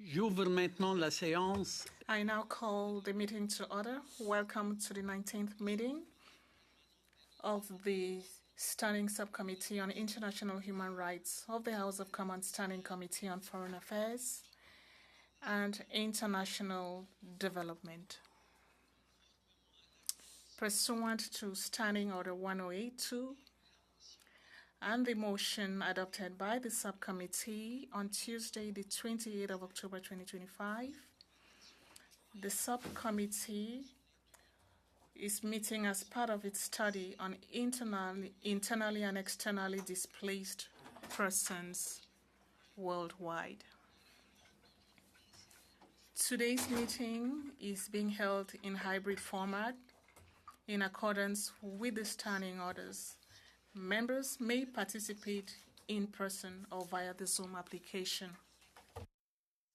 J'ouvre maintenant la séance. I now call the meeting to order. Welcome to the 19th meeting of the Standing Subcommittee on International Human Rights of the House of Commons Standing Committee on Foreign Affairs and International Development. Pursuant to Standing Order 1082 and the motion adopted by the subcommittee on Tuesday, the 28th of October 2025, the subcommittee is meeting as part of its study on internally and externally displaced persons worldwide. Today's meeting is being held in hybrid format in accordance with the standing orders. Members may participate in person or via the Zoom application.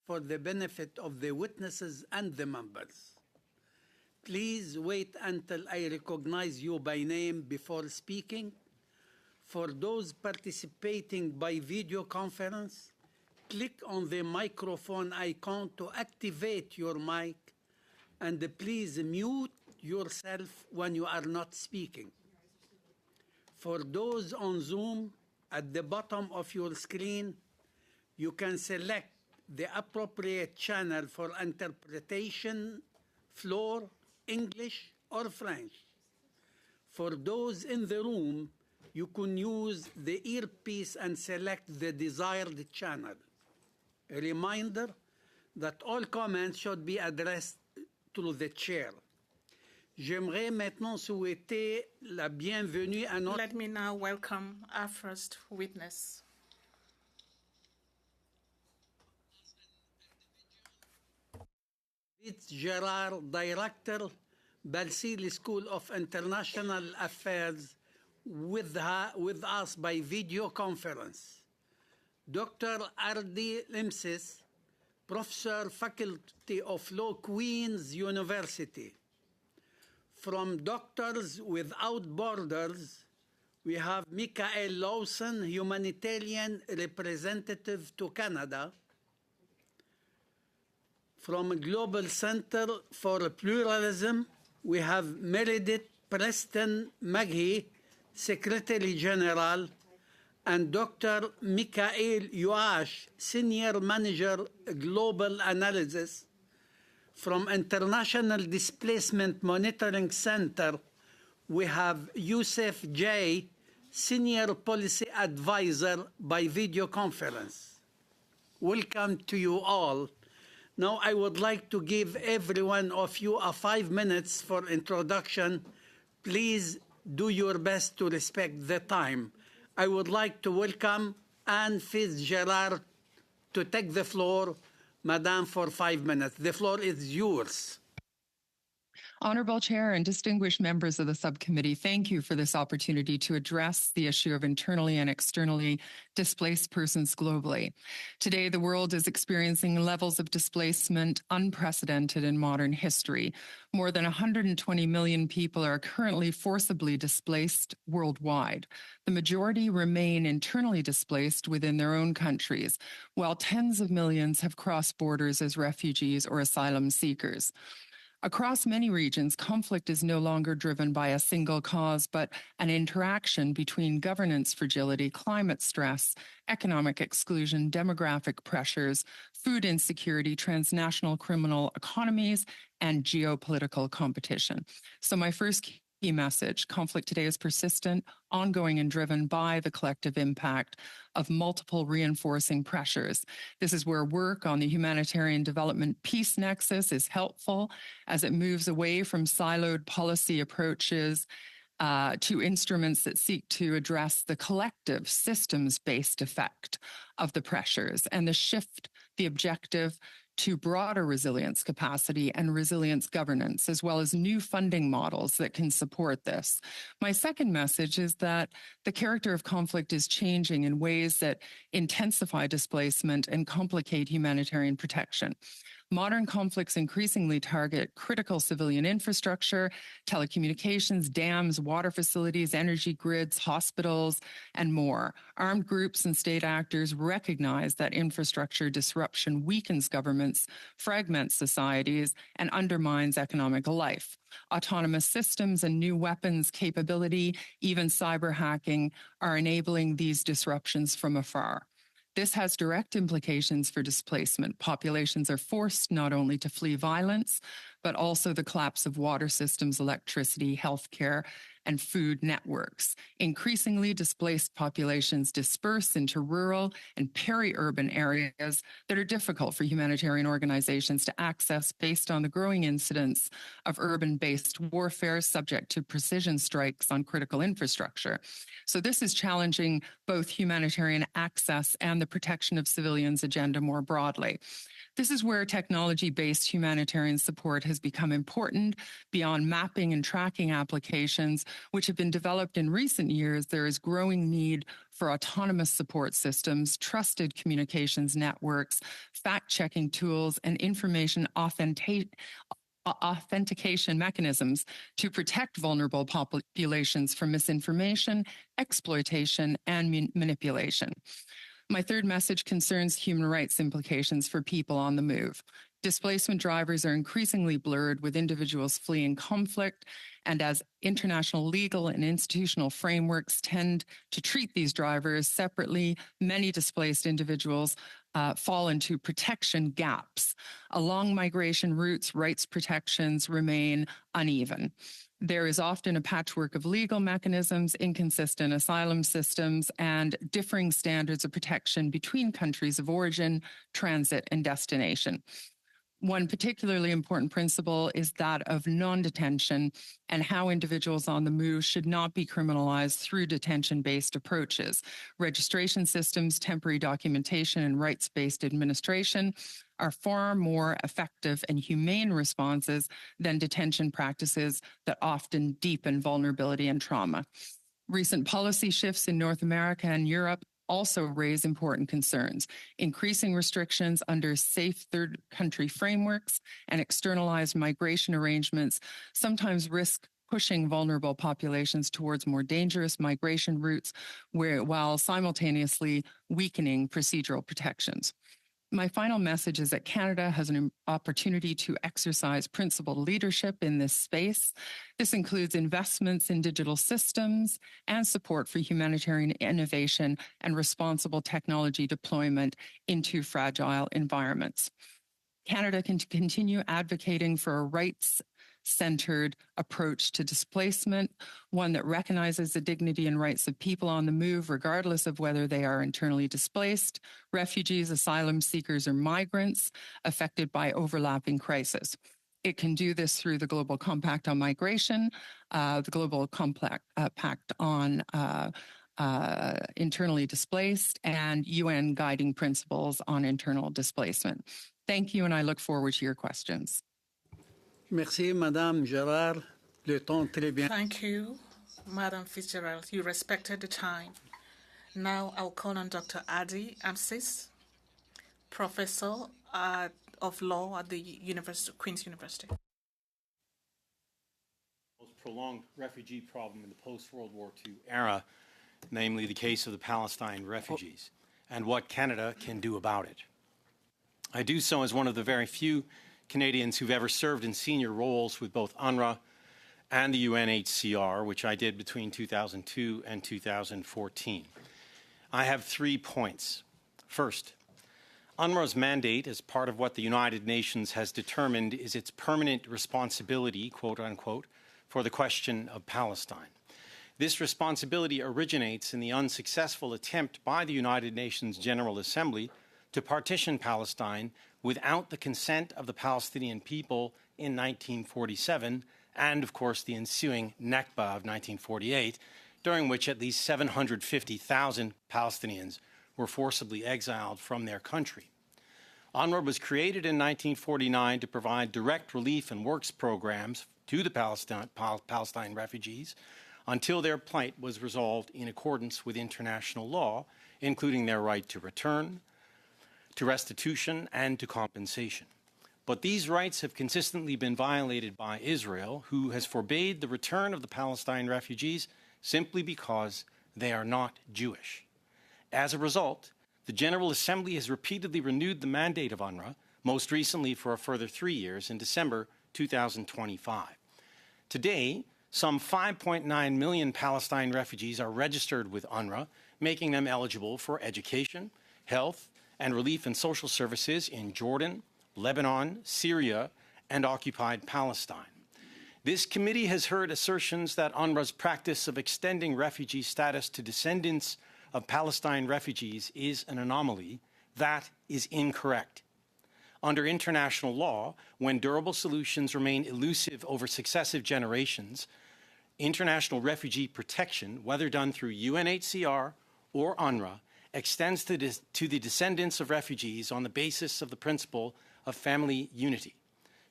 For the benefit of the witnesses and the members, please wait until I recognize you by name before speaking. For those participating by video conference, click on the microphone icon to activate your mic, and please mute yourself when you are not speaking. For those on Zoom, at the bottom of your screen, you can select the appropriate channel for interpretation, floor, English, or French. For those in the room, you can use the earpiece and select the desired channel. A reminder that all comments should be addressed to the chair. J'aimerais maintenant souhaiter la bienvenue à notre... Let me now welcome our first witness. Fitzgerald, Director, Balsillie School of International Affairs, with us by video conference. Dr. Ardy Limsis, Professor, Faculty of Law, Queen's University. From Doctors Without Borders, we have Michael Lawson, Humanitarian Representative to Canada. From Global Center for Pluralism, we have Meredith Preston McGee, Secretary General, and Dr. Michael Yoash, Senior Manager, Global Analysis. From International Displacement Monitoring Center, we have Youssef J., Senior Policy Advisor by video conference. Welcome to you all. Now I would like to give every one of you 5 minutes for introduction. Please do your best to respect the time. I would like to welcome Anne Fitzgerald to take the floor. Madame, for 5 minutes. The floor is yours. Honorable Chair and distinguished members of the subcommittee, thank you for this opportunity to address the issue of internally and externally displaced persons globally. Today, the world is experiencing levels of displacement unprecedented in modern history. More than 120 million people are currently forcibly displaced worldwide. The majority remain internally displaced within their own countries, while tens of millions have crossed borders as refugees or asylum seekers. Across many regions, conflict is no longer driven by a single cause, but an interaction between governance fragility, climate stress, economic exclusion, demographic pressures, food insecurity, transnational criminal economies, and geopolitical competition. So my first key message, conflict today is persistent, ongoing, and driven by the collective impact of multiple reinforcing pressures. This is where work on the humanitarian development peace nexus is helpful as it moves away from siloed policy approaches to instruments that seek to address the collective systems-based effect of the pressures and the objective to broader resilience capacity and resilience governance, as well as new funding models that can support this. My second message is that the character of conflict is changing in ways that intensify displacement and complicate humanitarian protection. Modern conflicts increasingly target critical civilian infrastructure, telecommunications, dams, water facilities, energy grids, hospitals, and more. Armed groups and state actors recognize that infrastructure disruption weakens governments, fragments societies, and undermines economic life. Autonomous systems and new weapons capability, even cyber hacking, are enabling these disruptions from afar. This has direct implications for displacement. Populations are forced not only to flee violence, but also the collapse of water systems, electricity, healthcare, and food networks. Increasingly, displaced populations disperse into rural and peri-urban areas that are difficult for humanitarian organizations to access based on the growing incidence of urban-based warfare subject to precision strikes on critical infrastructure. So this is challenging both humanitarian access and the protection of civilians' agenda more broadly. This is where technology-based humanitarian support has become important. Beyond mapping and tracking applications, which have been developed in recent years, there is growing need for autonomous support systems, trusted communications networks, fact-checking tools, and information authentication mechanisms to protect vulnerable populations from misinformation, exploitation, and manipulation. My third message concerns human rights implications for people on the move. Displacement drivers are increasingly blurred with individuals fleeing conflict, and as international legal and institutional frameworks tend to treat these drivers separately, many displaced individuals fall into protection gaps. Along migration routes, rights protections remain uneven. There is often a patchwork of legal mechanisms, inconsistent asylum systems, and differing standards of protection between countries of origin, transit, and destination. One particularly important principle is that of non-detention and how individuals on the move should not be criminalized through detention-based approaches. Registration systems, temporary documentation, and rights-based administration are far more effective and humane responses than detention practices that often deepen vulnerability and trauma. Recent policy shifts in North America and Europe also raise important concerns. Increasing restrictions under safe third country frameworks and externalized migration arrangements sometimes risk pushing vulnerable populations towards more dangerous migration routes while simultaneously weakening procedural protections. My final message is that Canada has an opportunity to exercise principled leadership in this space. This includes investments in digital systems and support for humanitarian innovation and responsible technology deployment into fragile environments. Canada can continue advocating for a rights-centered approach to displacement, one that recognizes the dignity and rights of people on the move, regardless of whether they are internally displaced, refugees, asylum seekers, or migrants affected by overlapping crises. It can do this through the Global Compact on Migration, the Global Compact on internally displaced, and UN guiding principles on internal displacement. Thank you, and I look forward to your questions. Merci, Madame Gérard. Le temps très bien. Thank you, Madam Fitzgerald. You respected the time. Now I'll call on Dr. Adi Amsis, Professor of Law at the Queen's University. Most prolonged refugee problem in the post-World War II era, namely the case of the Palestine refugees, and what Canada can do about it. I do so as one of the very few Canadians who've ever served in senior roles with both UNRWA and the UNHCR, which I did between 2002 and 2014. I have 3 points. First, UNRWA's mandate as part of what the United Nations has determined is its permanent responsibility, quote unquote, for the question of Palestine. This responsibility originates in the unsuccessful attempt by the United Nations General Assembly to partition Palestine without the consent of the Palestinian people in 1947 and, of course, the ensuing Nakba of 1948, during which at least 750,000 Palestinians were forcibly exiled from their country. UNRWA was created in 1949 to provide direct relief and works programs to the Palestine refugees until their plight was resolved in accordance with international law, including their right to return, to restitution, and to compensation. But these rights have consistently been violated by Israel, who has forbade the return of the Palestine refugees simply because they are not Jewish. As a result, the General Assembly has repeatedly renewed the mandate of UNRWA, most recently for a further 3 years in December 2025. Today, some 5.9 million Palestine refugees are registered with UNRWA, making them eligible for education, health, and relief and social services in Jordan, Lebanon, Syria, and occupied Palestine. This committee has heard assertions that UNRWA's practice of extending refugee status to descendants of Palestine refugees is an anomaly. That is incorrect. Under international law, when durable solutions remain elusive over successive generations, international refugee protection, whether done through UNHCR or UNRWA, extends to the descendants of refugees on the basis of the principle of family unity.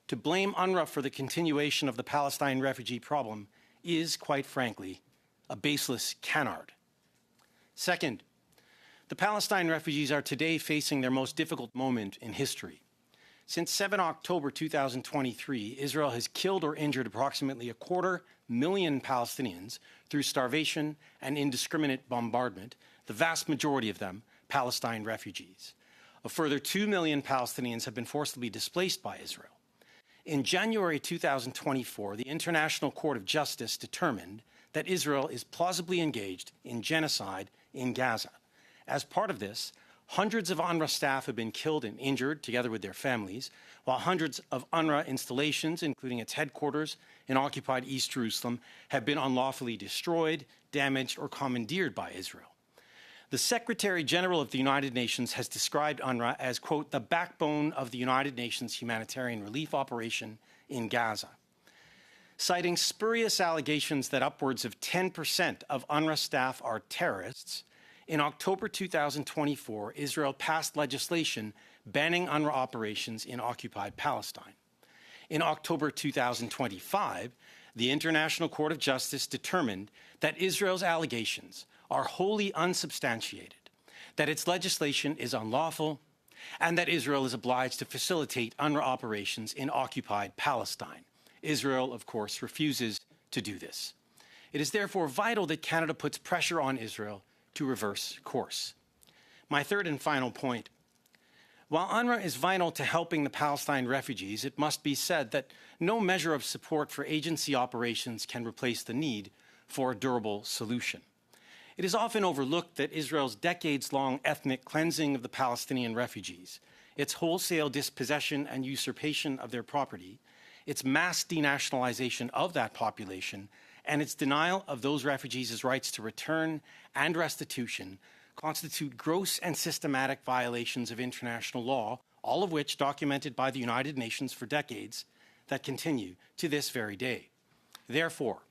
To blame UNRWA for the continuation of the Palestine refugee problem is, quite frankly, a baseless canard. Second, the Palestine refugees are today facing their most difficult moment in history. Since 7 October 2023, Israel has killed or injured approximately 250,000 Palestinians through starvation and indiscriminate bombardment, the vast majority of them Palestine refugees. A further 2 million Palestinians have been forcibly displaced by Israel. In January 2024, the International Court of Justice determined that Israel is plausibly engaged in genocide in Gaza. As part of this, hundreds of UNRWA staff have been killed and injured, together with their families, while hundreds of UNRWA installations, including its headquarters in occupied East Jerusalem, have been unlawfully destroyed, damaged, or commandeered by Israel. The Secretary General of the United Nations has described UNRWA as, quote, the backbone of the United Nations humanitarian relief operation in Gaza. Citing spurious allegations that upwards of 10% of UNRWA staff are terrorists, in October 2024, Israel passed legislation banning UNRWA operations in occupied Palestine. In October 2025, the International Court of Justice determined that Israel's allegations are wholly unsubstantiated, that its legislation is unlawful, and that Israel is obliged to facilitate UNRWA operations in occupied Palestine. Israel, of course, refuses to do this. It is therefore vital that Canada puts pressure on Israel to reverse course. My third and final point. While UNRWA is vital to helping the Palestine refugees, it must be said that no measure of support for agency operations can replace the need for a durable solution. It is often overlooked that Israel's decades-long ethnic cleansing of the Palestinian refugees, its wholesale dispossession and usurpation of their property, its mass denationalization of that population, and its denial of those refugees' rights to return and restitution constitute gross and systematic violations of international law, all of which documented by the United Nations for decades, that continue to this very day. Therefore,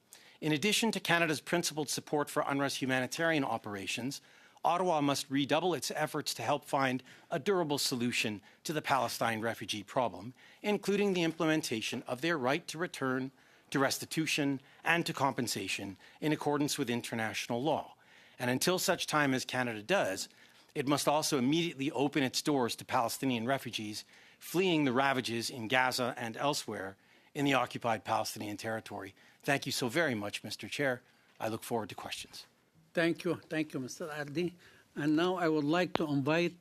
in addition to Canada's principled support for UNRWA's humanitarian operations, Ottawa must redouble its efforts to help find a durable solution to the Palestine refugee problem, including the implementation of their right to return, to restitution, and to compensation in accordance with international law. And until such time as Canada does, it must also immediately open its doors to Palestinian refugees fleeing the ravages in Gaza and elsewhere in the occupied Palestinian territory. Thank you so very much, Mr. Chair. I look forward to questions. Thank you, Mr. Ardi. And now I would like to invite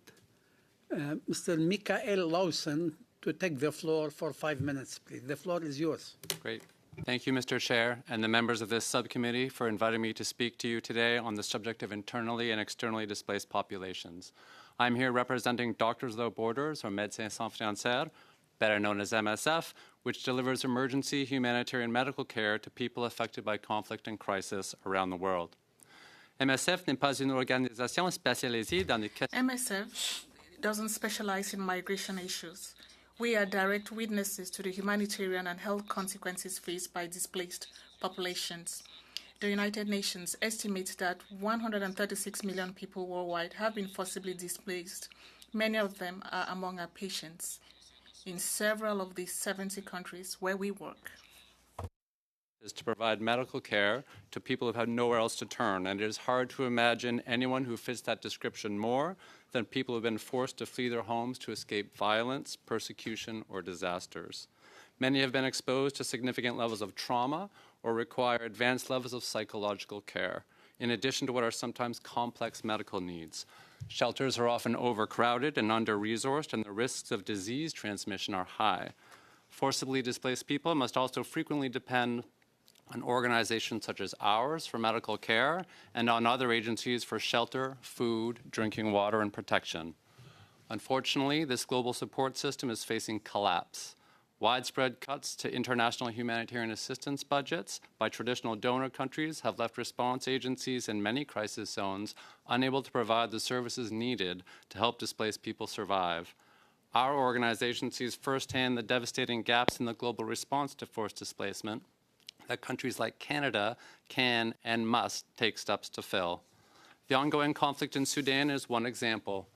Mr. Michael Lawson to take the floor for 5 minutes, please. The floor is yours. Great. Thank you, Mr. Chair, and the members of this subcommittee for inviting me to speak to you today on the subject of internally and externally displaced populations. I'm here representing Doctors Without Borders, or Médecins Sans Frontières, better known as MSF, which delivers emergency humanitarian medical care to people affected by conflict and crisis around the world. MSF n'est pas une organisation spécialisée dans les questions. MSF doesn't specialize in migration issues. We are direct witnesses to the humanitarian and health consequences faced by displaced populations. The United Nations estimates that 136 million people worldwide have been forcibly displaced. Many of them are among our patients in several of the 70 countries where we work. Is to provide medical care to people who have nowhere else to turn, and it is hard to imagine anyone who fits that description more than people who have been forced to flee their homes to escape violence, persecution, or disasters. Many have been exposed to significant levels of trauma or require advanced levels of psychological care, in addition to what are sometimes complex medical needs. Shelters are often overcrowded and under-resourced, and the risks of disease transmission are high. Forcibly displaced people must also frequently depend on organizations such as ours for medical care and on other agencies for shelter, food, drinking water, and protection. Unfortunately, this global support system is facing collapse. Widespread cuts to international humanitarian assistance budgets by traditional donor countries have left response agencies in many crisis zones unable to provide the services needed to help displaced people survive. Our organization sees firsthand the devastating gaps in the global response to forced displacement that countries like Canada can and must take steps to fill. The ongoing conflict in Sudan is one example.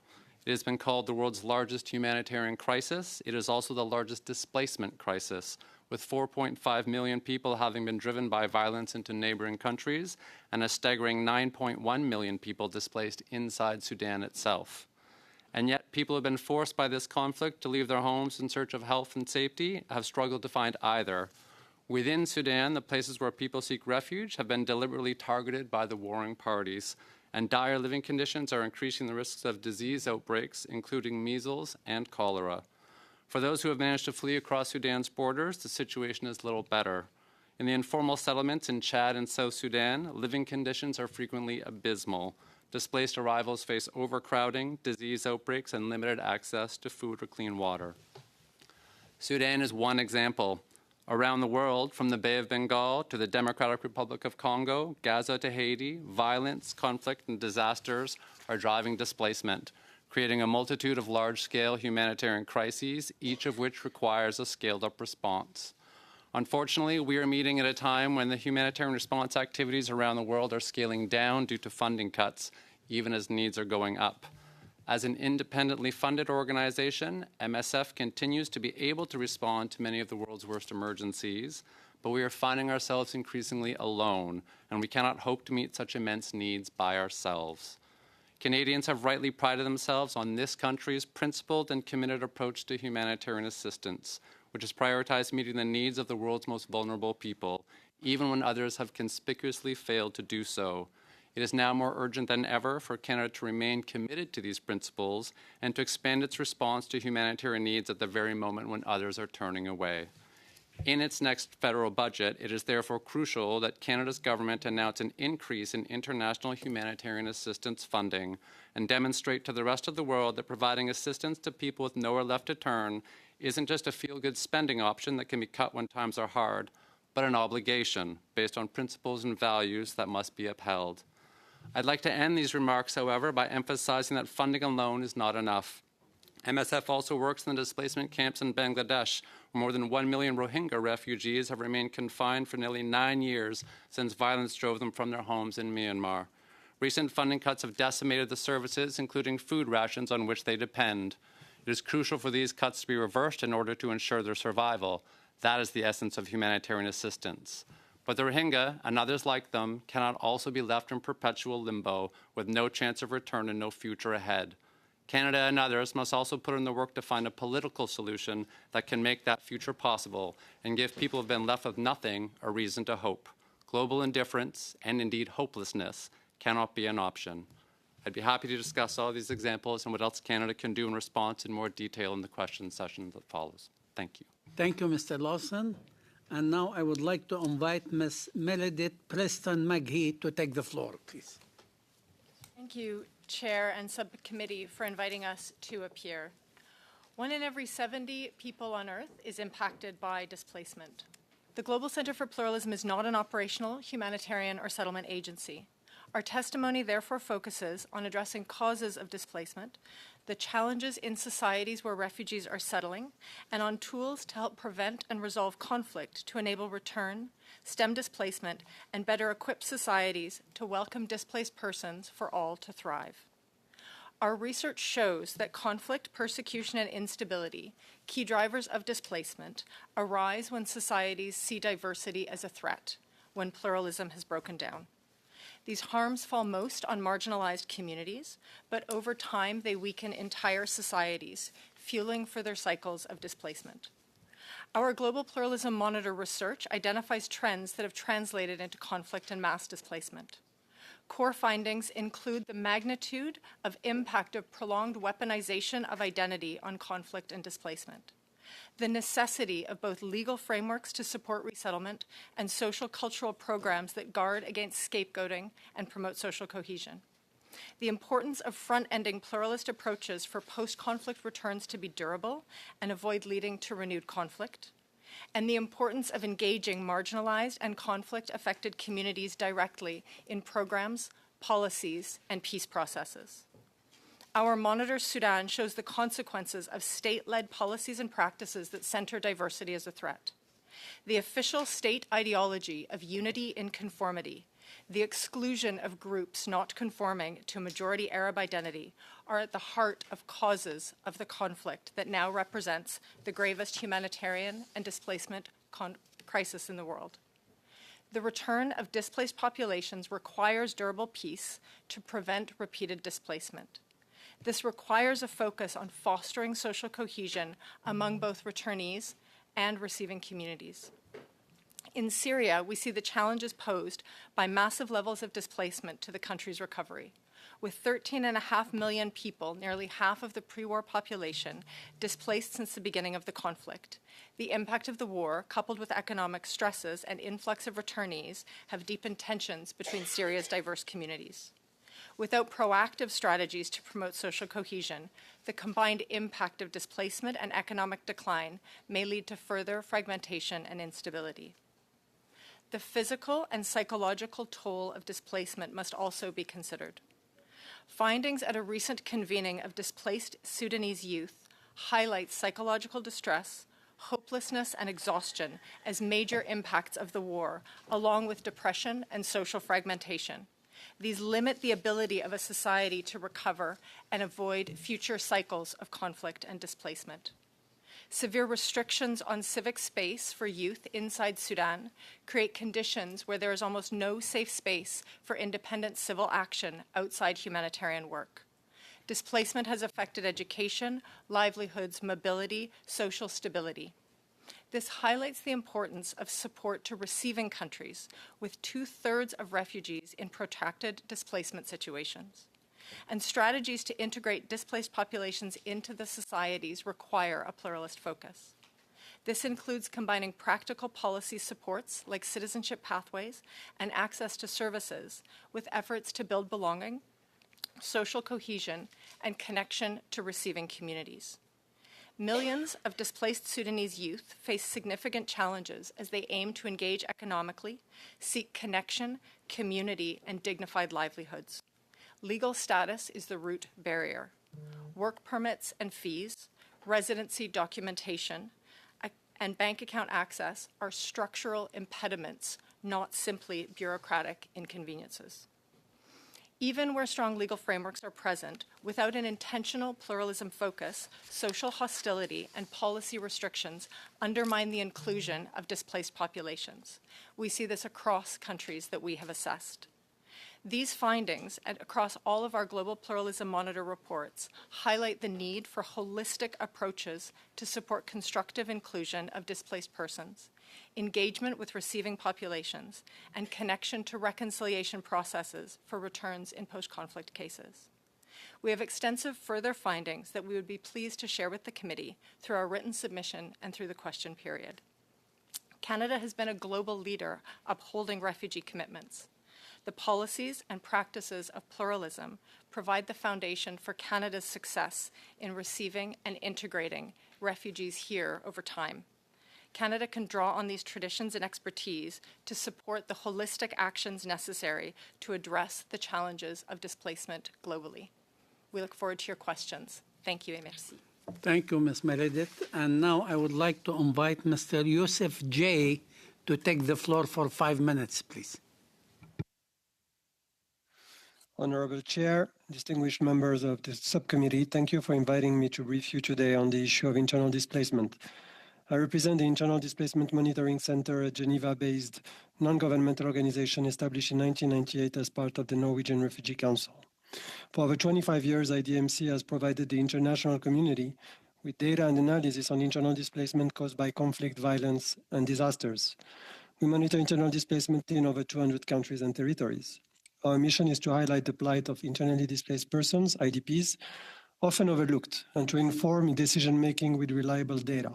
It has been called the world's largest humanitarian crisis. It is also the largest displacement crisis, with 4.5 million people having been driven by violence into neighboring countries and a staggering 9.1 million people displaced inside Sudan itself. And yet, people who have been forced by this conflict to leave their homes in search of health and safety have struggled to find either. Within Sudan, the places where people seek refuge have been deliberately targeted by the warring parties, and dire living conditions are increasing the risks of disease outbreaks, including measles and cholera. For those who have managed to flee across Sudan's borders, the situation is little better. In the informal settlements in Chad and South Sudan, living conditions are frequently abysmal. Displaced arrivals face overcrowding, disease outbreaks, and limited access to food or clean water. Sudan is one example. Around the world, from the Bay of Bengal to the Democratic Republic of Congo, Gaza to Haiti, violence, conflict, and disasters are driving displacement, creating a multitude of large-scale humanitarian crises, each of which requires a scaled-up response. Unfortunately, we are meeting at a time when the humanitarian response activities around the world are scaling down due to funding cuts, even as needs are going up. As an independently funded organization, MSF continues to be able to respond to many of the world's worst emergencies, but we are finding ourselves increasingly alone, and we cannot hope to meet such immense needs by ourselves. Canadians have rightly prided themselves on this country's principled and committed approach to humanitarian assistance, which has prioritized meeting the needs of the world's most vulnerable people, even when others have conspicuously failed to do so. It is now more urgent than ever for Canada to remain committed to these principles and to expand its response to humanitarian needs at the very moment when others are turning away. In its next federal budget, it is therefore crucial that Canada's government announce an increase in international humanitarian assistance funding and demonstrate to the rest of the world that providing assistance to people with nowhere left to turn isn't just a feel-good spending option that can be cut when times are hard, but an obligation based on principles and values that must be upheld. I'd like to end these remarks, however, by emphasizing that funding alone is not enough. MSF also works in the displacement camps in Bangladesh, where more than 1 million Rohingya refugees have remained confined for nearly 9 years since violence drove them from their homes in Myanmar. Recent funding cuts have decimated the services, including food rations on which they depend. It is crucial for these cuts to be reversed in order to ensure their survival. That is the essence of humanitarian assistance. But the Rohingya and others like them cannot also be left in perpetual limbo with no chance of return and no future ahead. Canada and others must also put in the work to find a political solution that can make that future possible and give people who have been left with nothing a reason to hope. Global indifference, and indeed hopelessness, cannot be an option. I'd be happy to discuss all these examples and what else Canada can do in response in more detail in the question session that follows. Thank you. Thank you, Mr. Lawson. And now I would like to invite Ms. Meredith Preston-McGee to take the floor, please. Thank you, Chair and Subcommittee, for inviting us to appear. 1 in every 70 people on Earth is impacted by displacement. The Global Center for Pluralism is not an operational, humanitarian, or settlement agency. Our testimony therefore focuses on addressing causes of displacement, the challenges in societies where refugees are settling, and on tools to help prevent and resolve conflict to enable return, stem displacement, and better equip societies to welcome displaced persons for all to thrive. Our research shows that conflict, persecution, and instability, key drivers of displacement, arise when societies see diversity as a threat, when pluralism has broken down. These harms fall most on marginalized communities, but over time they weaken entire societies, fueling further cycles of displacement. Our Global Pluralism Monitor research identifies trends that have translated into conflict and mass displacement. Core findings include the magnitude of impact of prolonged weaponization of identity on conflict and displacement, the necessity of both legal frameworks to support resettlement and social cultural programs that guard against scapegoating and promote social cohesion, the importance of front-ending pluralist approaches for post-conflict returns to be durable and avoid leading to renewed conflict, and the importance of engaging marginalized and conflict-affected communities directly in programs, policies, and peace processes. Our Monitor Sudan shows the consequences of state-led policies and practices that center diversity as a threat. The official state ideology of unity in conformity, the exclusion of groups not conforming to a majority Arab identity, are at the heart of causes of the conflict that now represents the gravest humanitarian and displacement crisis in the world. The return of displaced populations requires durable peace to prevent repeated displacement. This requires a focus on fostering social cohesion among both returnees and receiving communities. In Syria, we see the challenges posed by massive levels of displacement to the country's recovery. With 13.5 million people, nearly half of the pre-war population, displaced since the beginning of the conflict, the impact of the war, coupled with economic stresses and influx of returnees, have deepened tensions between Syria's diverse communities. Without proactive strategies to promote social cohesion, the combined impact of displacement and economic decline may lead to further fragmentation and instability. The physical and psychological toll of displacement must also be considered. Findings at a recent convening of displaced Sudanese youth highlight psychological distress, hopelessness, and exhaustion as major impacts of the war, along with depression and social fragmentation. These limit the ability of a society to recover and avoid future cycles of conflict and displacement. Severe restrictions on civic space for youth inside Sudan create conditions where there is almost no safe space for independent civil action outside humanitarian work. Displacement has affected education, livelihoods, mobility, social stability. This highlights the importance of support to receiving countries, with 2/3 of refugees in protracted displacement situations. And strategies to integrate displaced populations into the societies require a pluralist focus. This includes combining practical policy supports like citizenship pathways and access to services with efforts to build belonging, social cohesion, and connection to receiving communities. Millions of displaced Sudanese youth face significant challenges as they aim to engage economically, seek connection, community, and dignified livelihoods. Legal status is the root barrier. Work permits and fees, residency documentation, and bank account access are structural impediments, not simply bureaucratic inconveniences. Even where strong legal frameworks are present, without an intentional pluralism focus, social hostility and policy restrictions undermine the inclusion of displaced populations. We see this across countries that we have assessed. These findings, and across all of our Global Pluralism Monitor reports, highlight the need for holistic approaches to support constructive inclusion of displaced persons, engagement with receiving populations, and connection to reconciliation processes for returns in post-conflict cases. We have extensive further findings that we would be pleased to share with the committee through our written submission and through the question period. Canada has been a global leader upholding refugee commitments. The policies and practices of pluralism provide the foundation for Canada's success in receiving and integrating refugees here over time. Canada can draw on these traditions and expertise to support the holistic actions necessary to address the challenges of displacement globally. We look forward to your questions. Thank you et merci. Thank you, Ms. Meredith. And now I would like to invite Mr. Yusuf J. to take the floor for 5 minutes, please. Honorable Chair, distinguished members of the subcommittee, thank you for inviting me to brief you today on the issue of internal displacement. I represent the Internal Displacement Monitoring Center, a Geneva-based non-governmental organization established in 1998 as part of the Norwegian Refugee Council. For over 25 years, IDMC has provided the international community with data and analysis on internal displacement caused by conflict, violence, and disasters. We monitor internal displacement in over 200 countries and territories. Our mission is to highlight the plight of internally displaced persons, IDPs, often overlooked, and to inform decision-making with reliable data.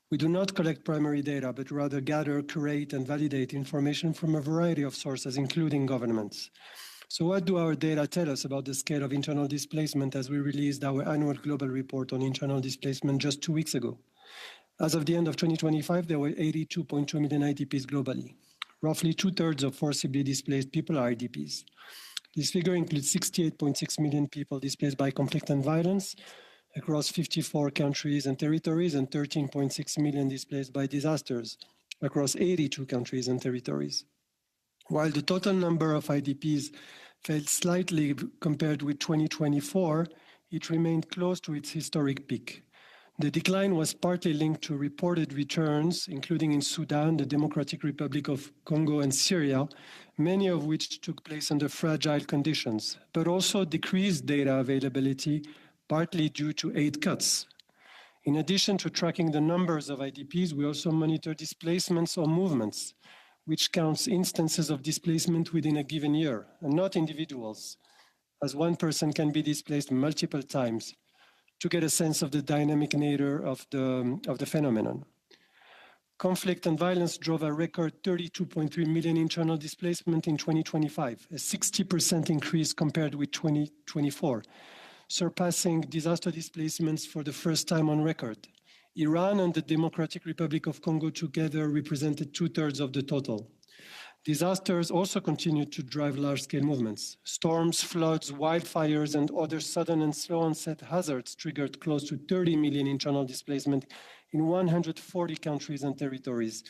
We do not collect primary data, but rather gather, curate, and validate information from a variety of sources, including governments. So what do our data tell us about the scale of internal displacement as we released our annual global report on internal displacement just 2 weeks ago? As of the end of 2025, there were 82.2 million IDPs globally. Roughly 2/3 of forcibly displaced people are IDPs. This figure includes 68.6 million people displaced by conflict and violence across 54 countries and territories, and 13.6 million displaced by disasters across 82 countries and territories. While the total number of IDPs fell slightly compared with 2024, it remained close to its historic peak. The decline was partly linked to reported returns, including in Sudan, the Democratic Republic of Congo, and Syria, many of which took place under fragile conditions, but also decreased data availability, partly due to aid cuts. In addition to tracking the numbers of IDPs, we also monitor displacements or movements, which counts instances of displacement within a given year, and not individuals, as one person can be displaced multiple times, to get a sense of the dynamic nature of the phenomenon. Conflict and violence drove a record 32.3 million internal displacement in 2025, a 60% increase compared with 2024, surpassing disaster displacements for the first time on record. Iran and the Democratic Republic of Congo together represented 2/3 of the total. Disasters also continued to drive large-scale movements. Storms, floods, wildfires, and other sudden and slow onset hazards triggered close to 30 million internal displacement in 140 countries and territories,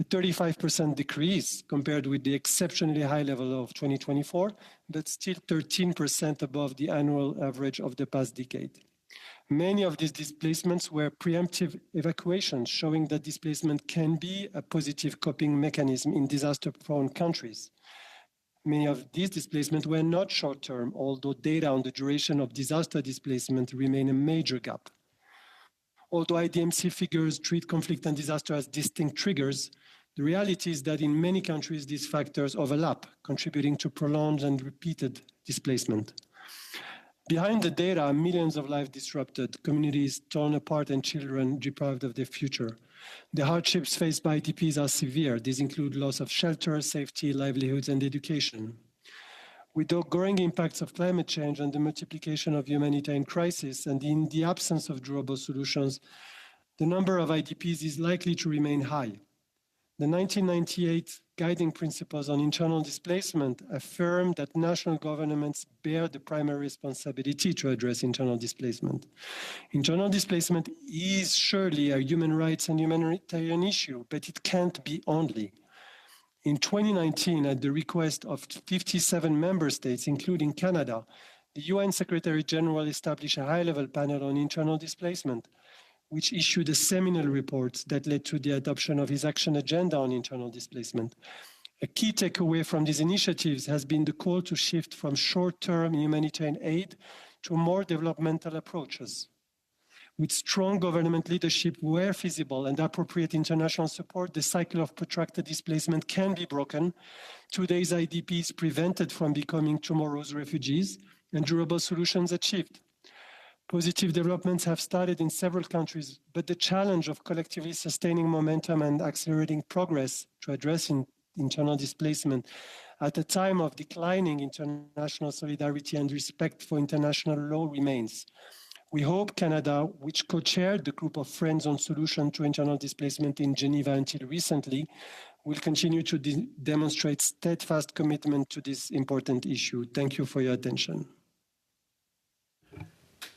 a 35% decrease compared with the exceptionally high level of 2024, but still 13% above the annual average of the past decade. Many of these displacements were preemptive evacuations, showing that displacement can be a positive coping mechanism in disaster-prone countries. Many of these displacements were not short-term, although data on the duration of disaster displacement remain a major gap. Although IDMC figures treat conflict and disaster as distinct triggers, the reality is that in many countries these factors overlap, contributing to prolonged and repeated displacement. Behind the data are millions of lives disrupted, communities torn apart, and children deprived of their future. The hardships faced by IDPs are severe. These include loss of shelter, safety, livelihoods, and education. With the growing impacts of climate change and the multiplication of humanitarian crises, and in the absence of durable solutions, the number of IDPs is likely to remain high. The 1998 Guiding Principles on Internal Displacement affirm that national governments bear the primary responsibility to address internal displacement. Internal displacement is surely a human rights and humanitarian issue, but it can't be only. In 2019, at the request of 57 member states, including Canada, the UN Secretary General established a high-level panel on internal displacement, which issued a seminal report that led to the adoption of his action agenda on internal displacement. A key takeaway from these initiatives has been the call to shift from short-term humanitarian aid to more developmental approaches. With strong government leadership where feasible and appropriate international support, the cycle of protracted displacement can be broken, today's IDPs prevented from becoming tomorrow's refugees, and durable solutions achieved. Positive developments have started in several countries, but the challenge of collectively sustaining momentum and accelerating progress to address internal displacement at a time of declining international solidarity and respect for international law remains. We hope Canada, which co-chaired the group of Friends on Solution to Internal Displacement in Geneva until recently, will continue to demonstrate steadfast commitment to this important issue. Thank you for your attention.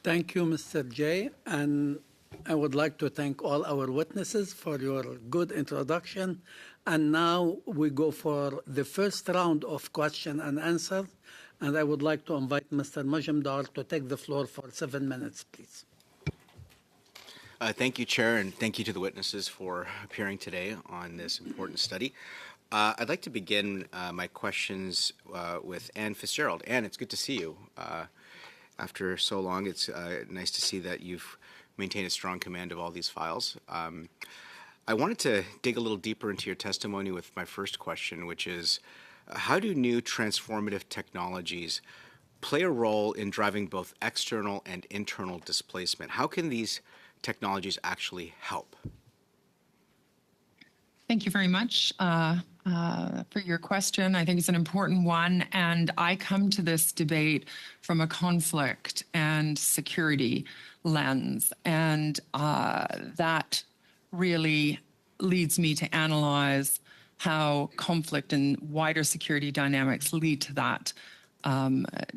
Thank you, Mr. Jay, and I would like to thank all our witnesses for your good introduction. And now we go for the first round of question and answer, and I would like to invite Mr. Majumdar to take the floor for 7 minutes, please. Thank you, Chair, and thank you to the witnesses for appearing today on this important study. I'd like to begin my questions with Anne Fitzgerald. Anne, it's good to see you. After so long, it's nice to see that you've maintained a strong command of all these files. I wanted to dig a little deeper into your testimony with my first question, which is, how do new transformative technologies play a role in driving both external and internal displacement? How can these technologies actually help? Thank you very much for your question. I think it's an important one. And I come to this debate from a conflict and security lens. And that really leads me to analyze how conflict and wider security dynamics lead to that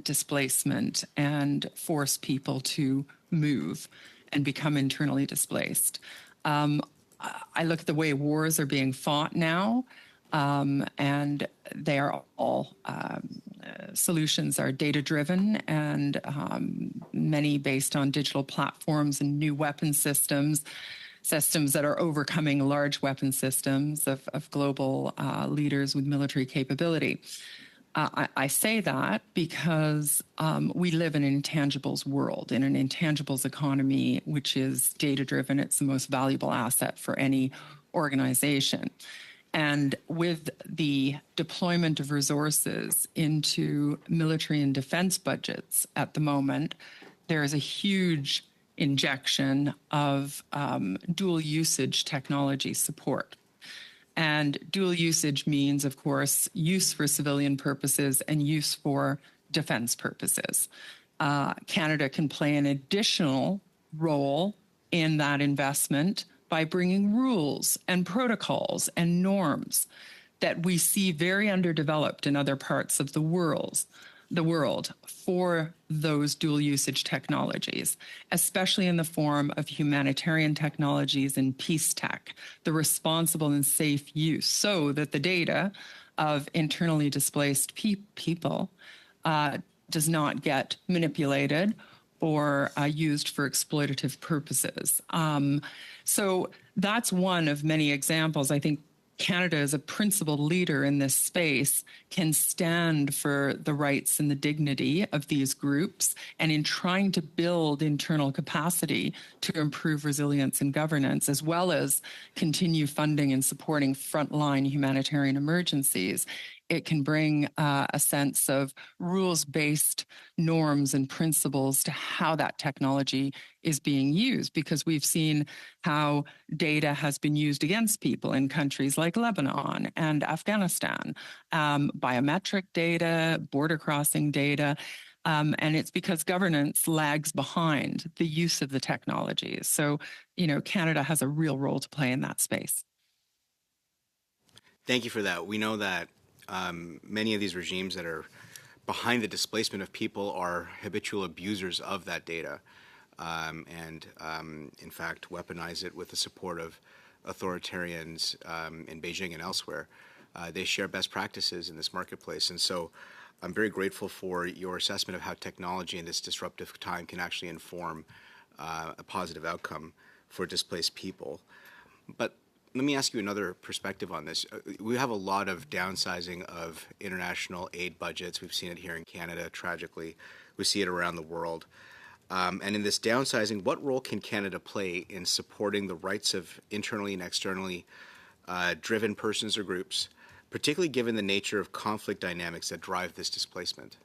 displacement and force people to move and become internally displaced. I look at the way wars are being fought now, and they are all solutions are data-driven, and many based on digital platforms and new weapon systems that are overcoming large weapon systems of global leaders with military capability. I say that because we live in an intangibles world, in an intangibles economy, which is data-driven. It's the most valuable asset for any organization. And with the deployment of resources into military and defense budgets at the moment, there is a huge injection of dual usage technology support. And dual usage means, of course, use for civilian purposes and use for defense purposes. Canada can play an additional role in that investment by bringing rules and protocols and norms that we see very underdeveloped in other parts of the world for those dual usage technologies, especially in the form of humanitarian technologies and peace tech, the responsible and safe use, so that the data of internally displaced people does not get manipulated or used for exploitative purposes. So that's one of many examples. I think Canada, as a principled leader in this space, can stand for the rights and the dignity of these groups, and in trying to build internal capacity to improve resilience and governance, as well as continue funding and supporting frontline humanitarian emergencies. It can bring a sense of rules-based norms and principles to how that technology is being used, because we've seen how data has been used against people in countries like Lebanon and Afghanistan, biometric data, border crossing data, and it's because governance lags behind the use of the technologies. So, Canada has a real role to play in that space. Thank you for that. We know that many of these regimes that are behind the displacement of people are habitual abusers of that data, and in fact weaponize it with the support of authoritarians in Beijing and elsewhere. They share best practices in this marketplace, and so I'm very grateful for your assessment of how technology in this disruptive time can actually inform a positive outcome for displaced people. But let me ask you another perspective on this. We have a lot of downsizing of international aid budgets. We've seen it here in Canada, tragically. We see it around the world. And in this downsizing, what role can Canada play in supporting the rights of internally and externally driven persons or groups, particularly given the nature of conflict dynamics that drive this displacement?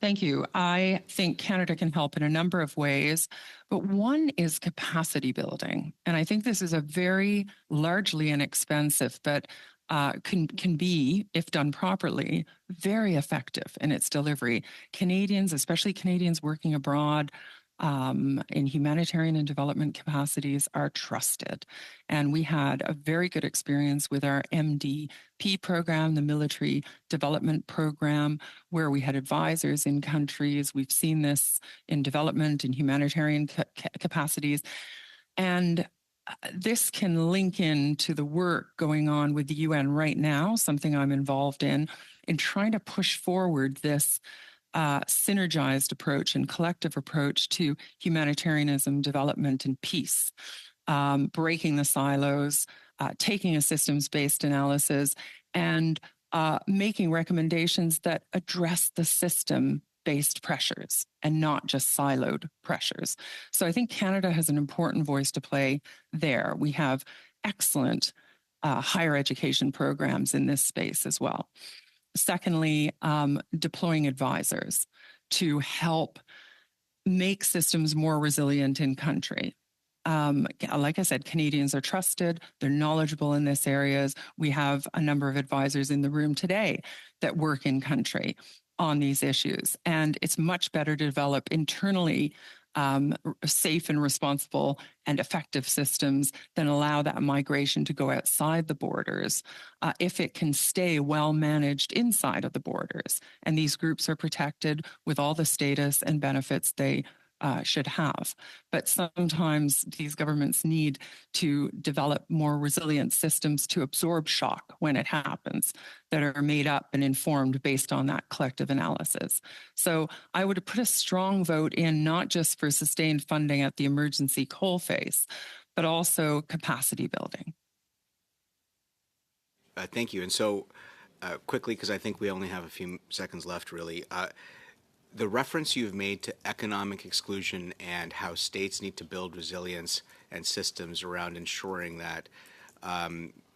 Thank you. I think Canada can help in a number of ways, but one is capacity building. And I think this is a very largely inexpensive, but can be, if done properly, very effective in its delivery. Canadians, especially Canadians working abroad, in humanitarian and development capacities, are trusted. And we had a very good experience with our MDP program, the Military Development Program, where we had advisors in countries. We've seen this in development and humanitarian capacities. And this can link into the work going on with the UN right now, something I'm involved in trying to push forward this synergized approach and collective approach to humanitarianism, development, and peace, breaking the silos, taking a systems-based analysis, and making recommendations that address the system-based pressures and not just siloed pressures. So I think Canada has an important voice to play there. We have excellent higher education programs in this space as well. Secondly, deploying advisors to help make systems more resilient in country. Like I said, Canadians are trusted. They're knowledgeable in this areas. We have a number of advisors in the room today that work in country on these issues. And it's much better to develop internally safe and responsible and effective systems than allow that migration to go outside the borders if it can stay well managed inside of the borders. And these groups are protected with all the status and benefits they should have. But sometimes these governments need to develop more resilient systems to absorb shock when it happens that are made up and informed based on that collective analysis. So I would put a strong vote in not just for sustained funding at the emergency coalface, but also capacity building. Thank you. And so quickly, because I think we only have a few seconds left, really, the reference you've made to economic exclusion and how states need to build resilience and systems around ensuring that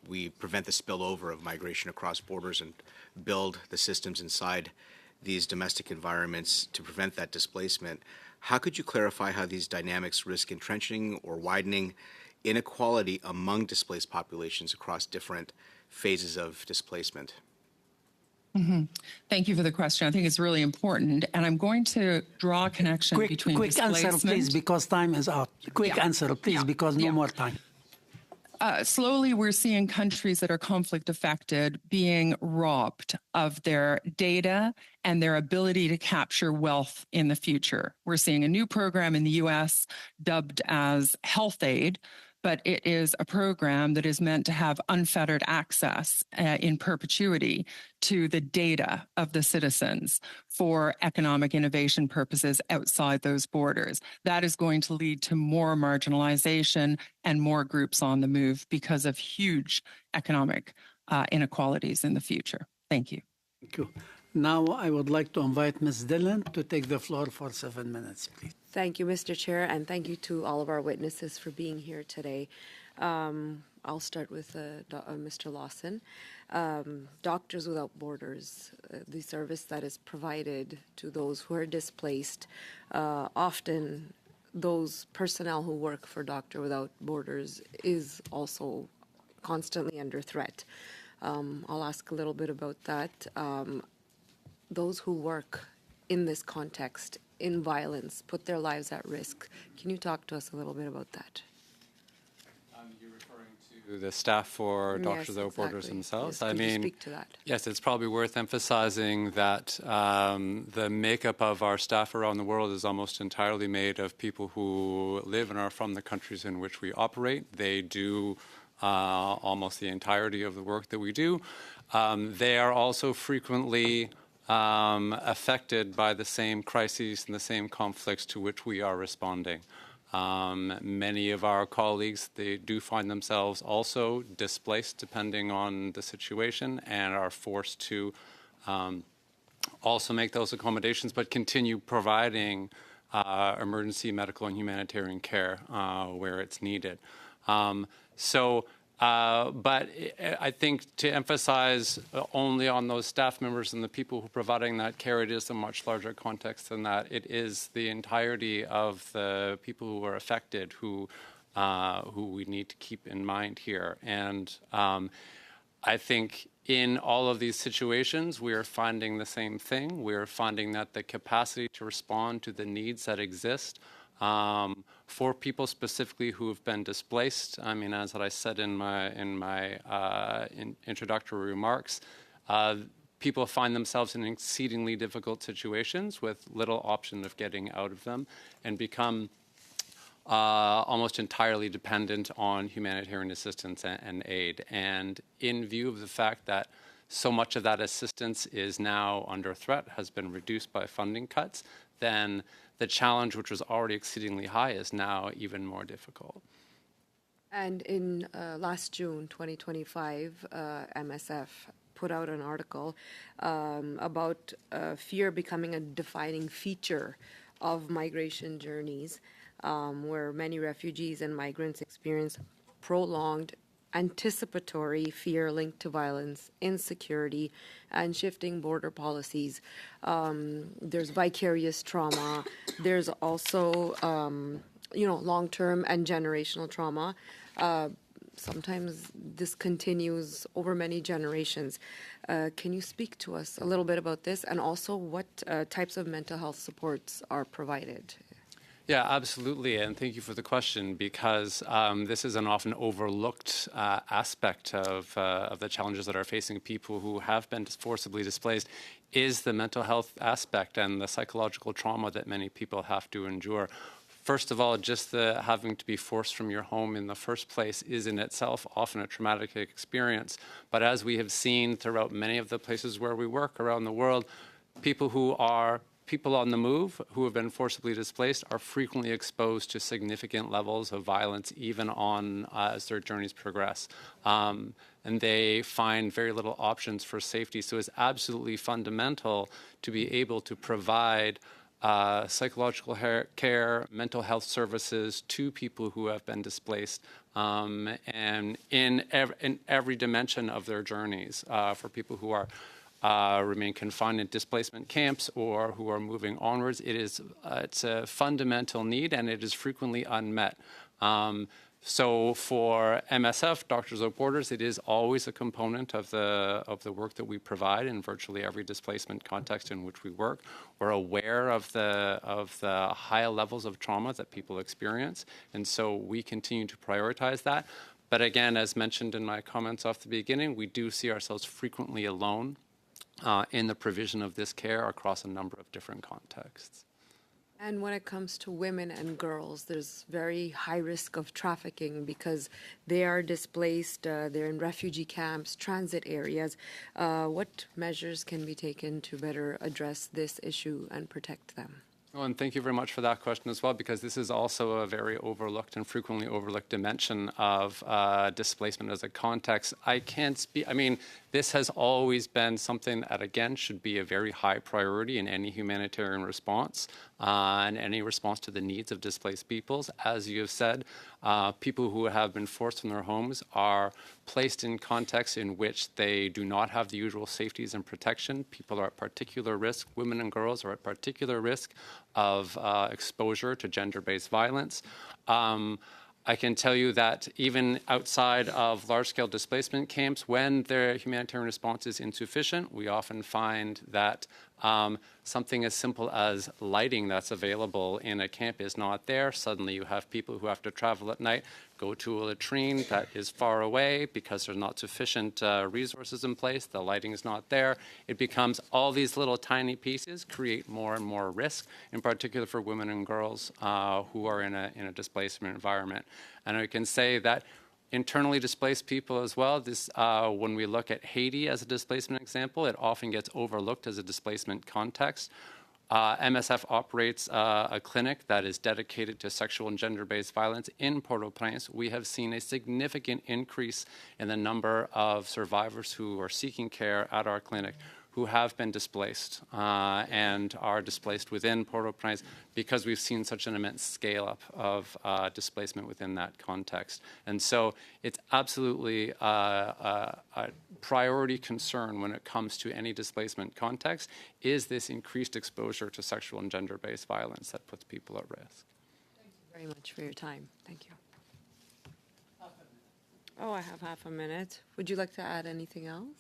we prevent the spillover of migration across borders and build the systems inside these domestic environments to prevent that displacement. How could you clarify how these dynamics risk entrenching or widening inequality among displaced populations across different phases of displacement? Mm-hmm. Thank you for the question. I think it's really important. And I'm going to draw a connection between quick displacement. answer, please, because time is up. Quick answer, please, because no more time. Slowly, we're seeing countries that are conflict affected being robbed of their data and their ability to capture wealth in the future. We're seeing a new program in the U.S. dubbed as Health Aid, but it is a program that is meant to have unfettered access in perpetuity to the data of the citizens for economic innovation purposes outside those borders. That is going to lead to more marginalization and more groups on the move because of huge economic inequalities in the future. Thank you. Thank you. Now I would like to invite Ms. Dillon to take the floor for 7 minutes, please. Thank you, Mr. Chair, and thank you to all of our witnesses for being here today. I'll start with Mr. Lawson. Doctors Without Borders, the service that is provided to those who are displaced, often those personnel who work for Doctor Without Borders is also constantly under threat. I'll ask a little bit about that. Those who work in this context, in violence, put their lives at risk. Can you talk to us a little bit about that? You're referring to the staff for Doctors Without Borders themselves? Yes, could you speak to that? Yes, it's probably worth emphasizing that the makeup of our staff around the world is almost entirely made of people who live and are from the countries in which we operate. They do almost the entirety of the work that we do. They are also frequently affected by the same crises and the same conflicts to which we are responding. Many of our colleagues, they do find themselves also displaced depending on the situation and are forced to also make those accommodations but continue providing emergency medical and humanitarian care where it's needed. But I think to emphasize only on those staff members and the people who are providing that care, it is a much larger context than that. It is the entirety of the people who are affected who we need to keep in mind here. And I think in all of these situations, we are finding the same thing. We are finding that the capacity to respond to the needs that exist for people specifically who have been displaced. I mean, as I said in my introductory remarks, people find themselves in exceedingly difficult situations with little option of getting out of them and become almost entirely dependent on humanitarian assistance and aid. And in view of the fact that so much of that assistance is now under threat, has been reduced by funding cuts, then the challenge, which was already exceedingly high, is now even more difficult. And in last June 2025, MSF put out an article about fear becoming a defining feature of migration journeys, where many refugees and migrants experience prolonged anticipatory fear linked to violence, insecurity, and shifting border policies. There's vicarious trauma. There's also, long-term and generational trauma. Sometimes this continues over many generations. Can you speak to us a little bit about this, and also what types of mental health supports are provided? Yeah, absolutely, and thank you for the question, because this is an often overlooked aspect of the challenges that are facing people who have been forcibly displaced, is the mental health aspect and the psychological trauma that many people have to endure. First of all, just the having to be forced from your home in the first place is in itself often a traumatic experience. But as we have seen throughout many of the places where we work around the world, people on the move who have been forcibly displaced are frequently exposed to significant levels of violence, even as their journeys progress. And they find very little options for safety. So it's absolutely fundamental to be able to provide psychological care, mental health services to people who have been displaced, and in every dimension of their journeys, for people who are remain confined in displacement camps or who are moving onwards. It's a fundamental need, and it is frequently unmet. So for MSF, Doctors Without Borders, it is always a component of the work that we provide in virtually every displacement context in which we work. We're aware of the high levels of trauma that people experience, and so we continue to prioritize that. But again, as mentioned in my comments off the beginning, we do see ourselves frequently alone in the provision of this care across a number of different contexts. And when it comes to women and girls, there's very high risk of trafficking because they are displaced, they're in refugee camps, transit areas. What measures can be taken to better address this issue and protect them? Well, and thank you very much for that question as well, because this is also a very overlooked and frequently overlooked dimension of displacement as a context. This has always been something that, again, should be a very high priority in any humanitarian response and any response to the needs of displaced peoples. As you have said, people who have been forced from their homes are placed in contexts in which they do not have the usual safeties and protection. People are at particular risk. Women and girls are at particular risk of exposure to gender-based violence. I can tell you that even outside of large-scale displacement camps, when the humanitarian response is insufficient, we often find that something as simple as lighting that's available in a camp is not there. Suddenly you have people who have to travel at night, go to a latrine that is far away because there's not sufficient resources in place. The lighting is not there. It becomes all these little tiny pieces create more and more risk, in particular for women and girls who are in a displacement environment. And I can say that internally displaced people as well. When we look at Haiti as a displacement example, it often gets overlooked as a displacement context. MSF operates a clinic that is dedicated to sexual and gender-based violence in Port-au-Prince. We have seen a significant increase in the number of survivors who are seeking care at our clinic who have been displaced and are displaced within Port-au-Prince because we've seen such an immense scale-up of displacement within that context. And so it's absolutely a priority concern when it comes to any displacement context is this increased exposure to sexual and gender-based violence that puts people at risk. Thank you very much for your time. Thank you. Oh, I have half a minute. Would you like to add anything else?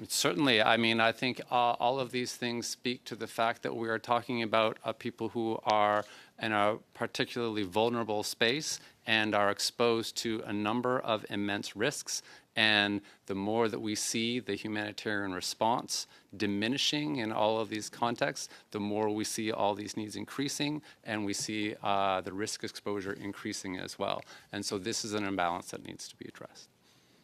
Certainly. I think all of these things speak to the fact that we are talking about people who are in a particularly vulnerable space and are exposed to a number of immense risks. And the more that we see the humanitarian response diminishing in all of these contexts, the more we see all these needs increasing, and we see the risk exposure increasing as well. And so this is an imbalance that needs to be addressed.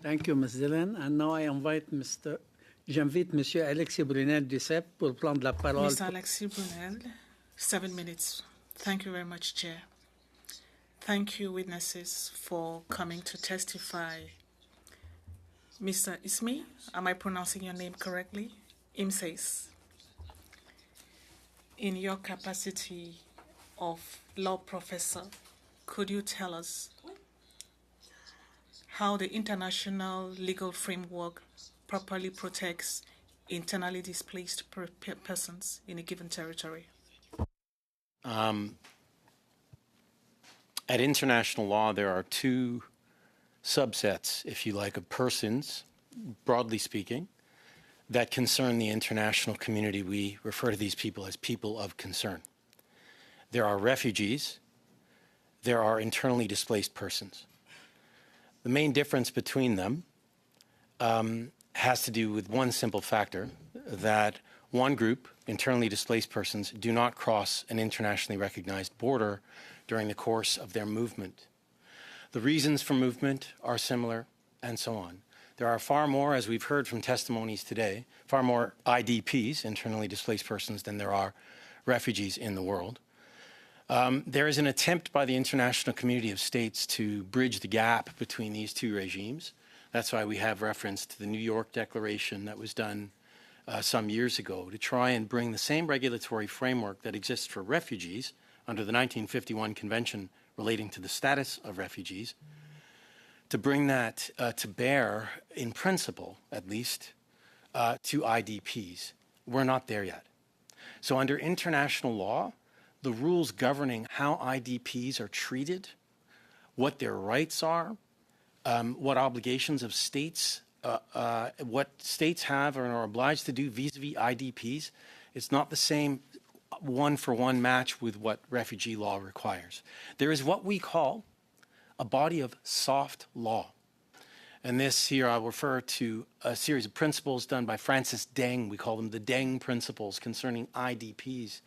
Thank you, Ms. Dillon. And now I j'invite Monsieur Alexis Brunel du CEP pour prendre la parole. Mr. Alexis Brunel, 7 minutes. Thank you very much, Chair. Thank you, witnesses, for coming to testify. Mr. Ismi, am I pronouncing your name correctly? Imseis. In your capacity of law professor, could you tell us how the international legal framework properly protects internally displaced persons in a given territory? At international law, there are two subsets, if you like, of persons, broadly speaking, that concern the international community. We refer to these people as people of concern. There are refugees. There are internally displaced persons. The main difference between them has to do with one simple factor, that one group, internally displaced persons, do not cross an internationally recognized border during the course of their movement. The reasons for movement are similar, and so on. There are far more, as we've heard from testimonies today, far more IDPs, internally displaced persons, than there are refugees in the world. There is an attempt by the international community of states to bridge the gap between these two regimes. That's why we have reference to the New York Declaration that was done some years ago to try and bring the same regulatory framework that exists for refugees under the 1951 Convention relating to the status of refugees, to bring that to bear, in principle at least, to IDPs. We're not there yet. So under international law, the rules governing how IDPs are treated, what their rights are, what obligations of states, what states have or are obliged to do vis-a-vis IDPs, it's not the same one-for-one match with what refugee law requires. There is what we call a body of soft law. And this here, I'll refer to a series of principles done by Francis Deng. We call them the Deng Principles concerning IDPs.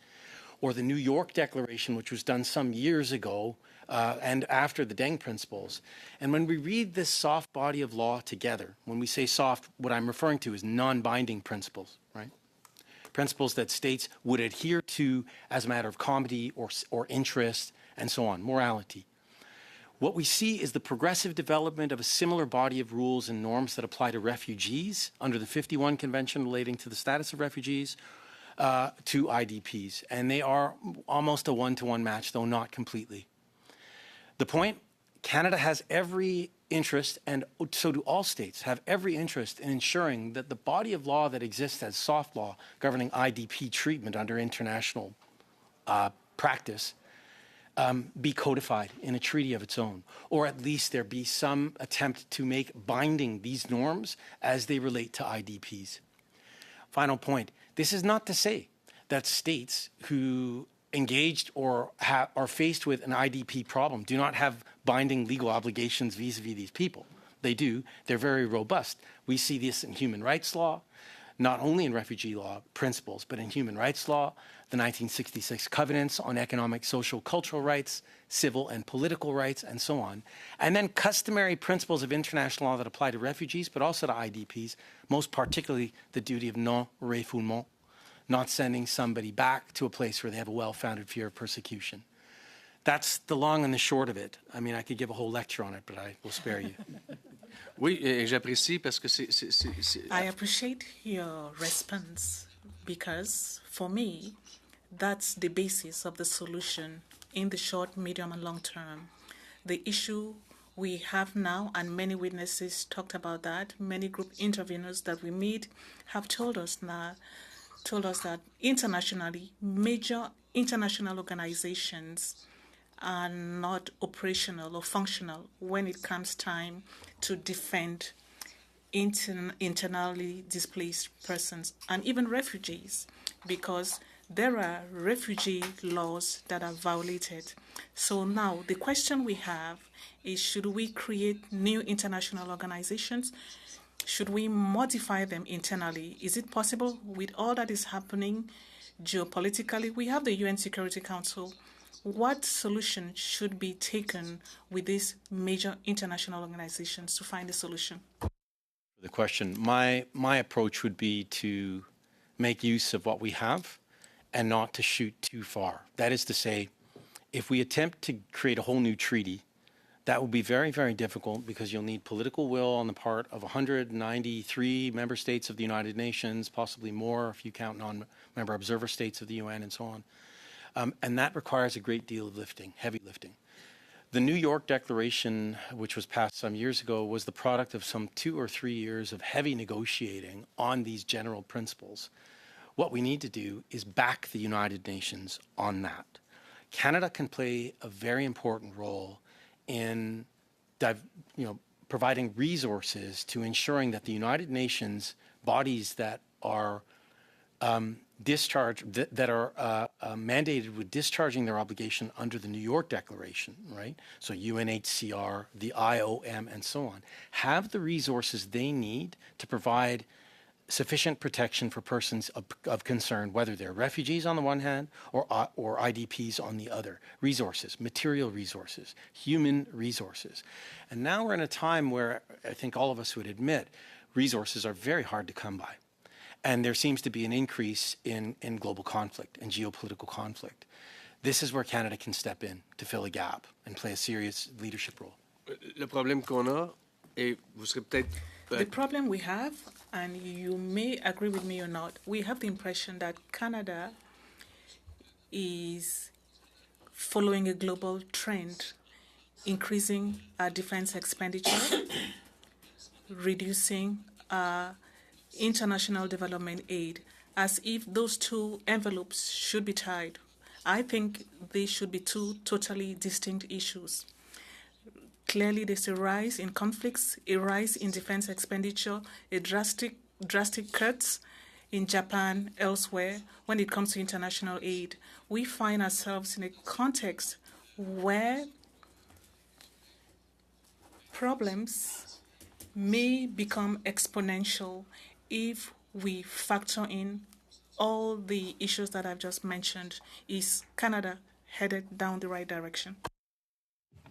Or the New York Declaration, which was done some years ago and after the Deng Principles. And when we read this soft body of law together, when we say soft, what I'm referring to is non-binding principles, right? Principles that states would adhere to as a matter of comity or interest and so on, morality. What we see is the progressive development of a similar body of rules and norms that apply to refugees under the 51 Convention relating to the status of refugees, to IDPs. And they are almost a one-to-one match, though not completely. The point, Canada has every interest, and so do all states, have every interest in ensuring that the body of law that exists as soft law governing IDP treatment under international practice be codified in a treaty of its own, or at least there be some attempt to make binding these norms as they relate to IDPs. Final point, this is not to say that states who engaged or are faced with an IDP problem do not have binding legal obligations vis-a-vis these people. They do. They're very robust. We see this in human rights law, not only in refugee law principles, but in human rights law, the 1966 Covenants on Economic, Social, Cultural Rights, Civil and Political Rights, and so on. And then customary principles of international law that apply to refugees, but also to IDPs, most particularly the duty of non-refoulement, not sending somebody back to a place where they have a well-founded fear of persecution. That's the long and the short of it. I mean, I could give a whole lecture on it, but I will spare you. Oui, j'apprécie parce que I appreciate your response because, for me, that's the basis of the solution in the short, medium, and long term. The issue we have now, and many witnesses talked about that, many group interveners that we meet have told us that internationally, major international organizations are not operational or functional when it comes time to defend internally displaced persons and even refugees, because there are refugee laws that are violated. So now the question we have is, should we create new international organizations? Should we modify them internally? Is it possible with all that is happening geopolitically? We have the UN Security Council. what solution should be taken with these major international organizations to find a solution? The question, my approach would be to make use of what we have and not to shoot too far. That is to say, if we attempt to create a whole new treaty, that will be very, very difficult because you'll need political will on the part of 193 member states of the United Nations, possibly more if you count non-member observer states of the UN and so on. And that requires a great deal of lifting, heavy lifting. The New York Declaration, which was passed some years ago, was the product of some 2 or 3 years of heavy negotiating on these general principles. What we need to do is back the United Nations on that. Canada can play a very important role in providing resources to ensuring that the United Nations bodies that are mandated with discharging their obligation under the New York Declaration, right? So UNHCR, the IOM, and so on, have the resources they need to provide sufficient protection for persons of concern, whether they're refugees on the one hand or IDPs on the other. Resources, material resources, human resources. And now we're in a time where I think all of us would admit resources are very hard to come by. And there seems to be an increase in global conflict and geopolitical conflict. This is where Canada can step in to fill a gap and play a serious leadership role. Le problème qu'on a, et vous serez peut-être... The problem we have, and you may agree with me or not, we have the impression that Canada is following a global trend, increasing our defense expenditure, reducing our international development aid, as if those two envelopes should be tied. I think they should be two totally distinct issues. Clearly, there's a rise in conflicts, a rise in defense expenditure, a drastic cuts in Japan, elsewhere, when it comes to international aid. We find ourselves in a context where problems may become exponential if we factor in all the issues that I've just mentioned. Is Canada headed down the right direction?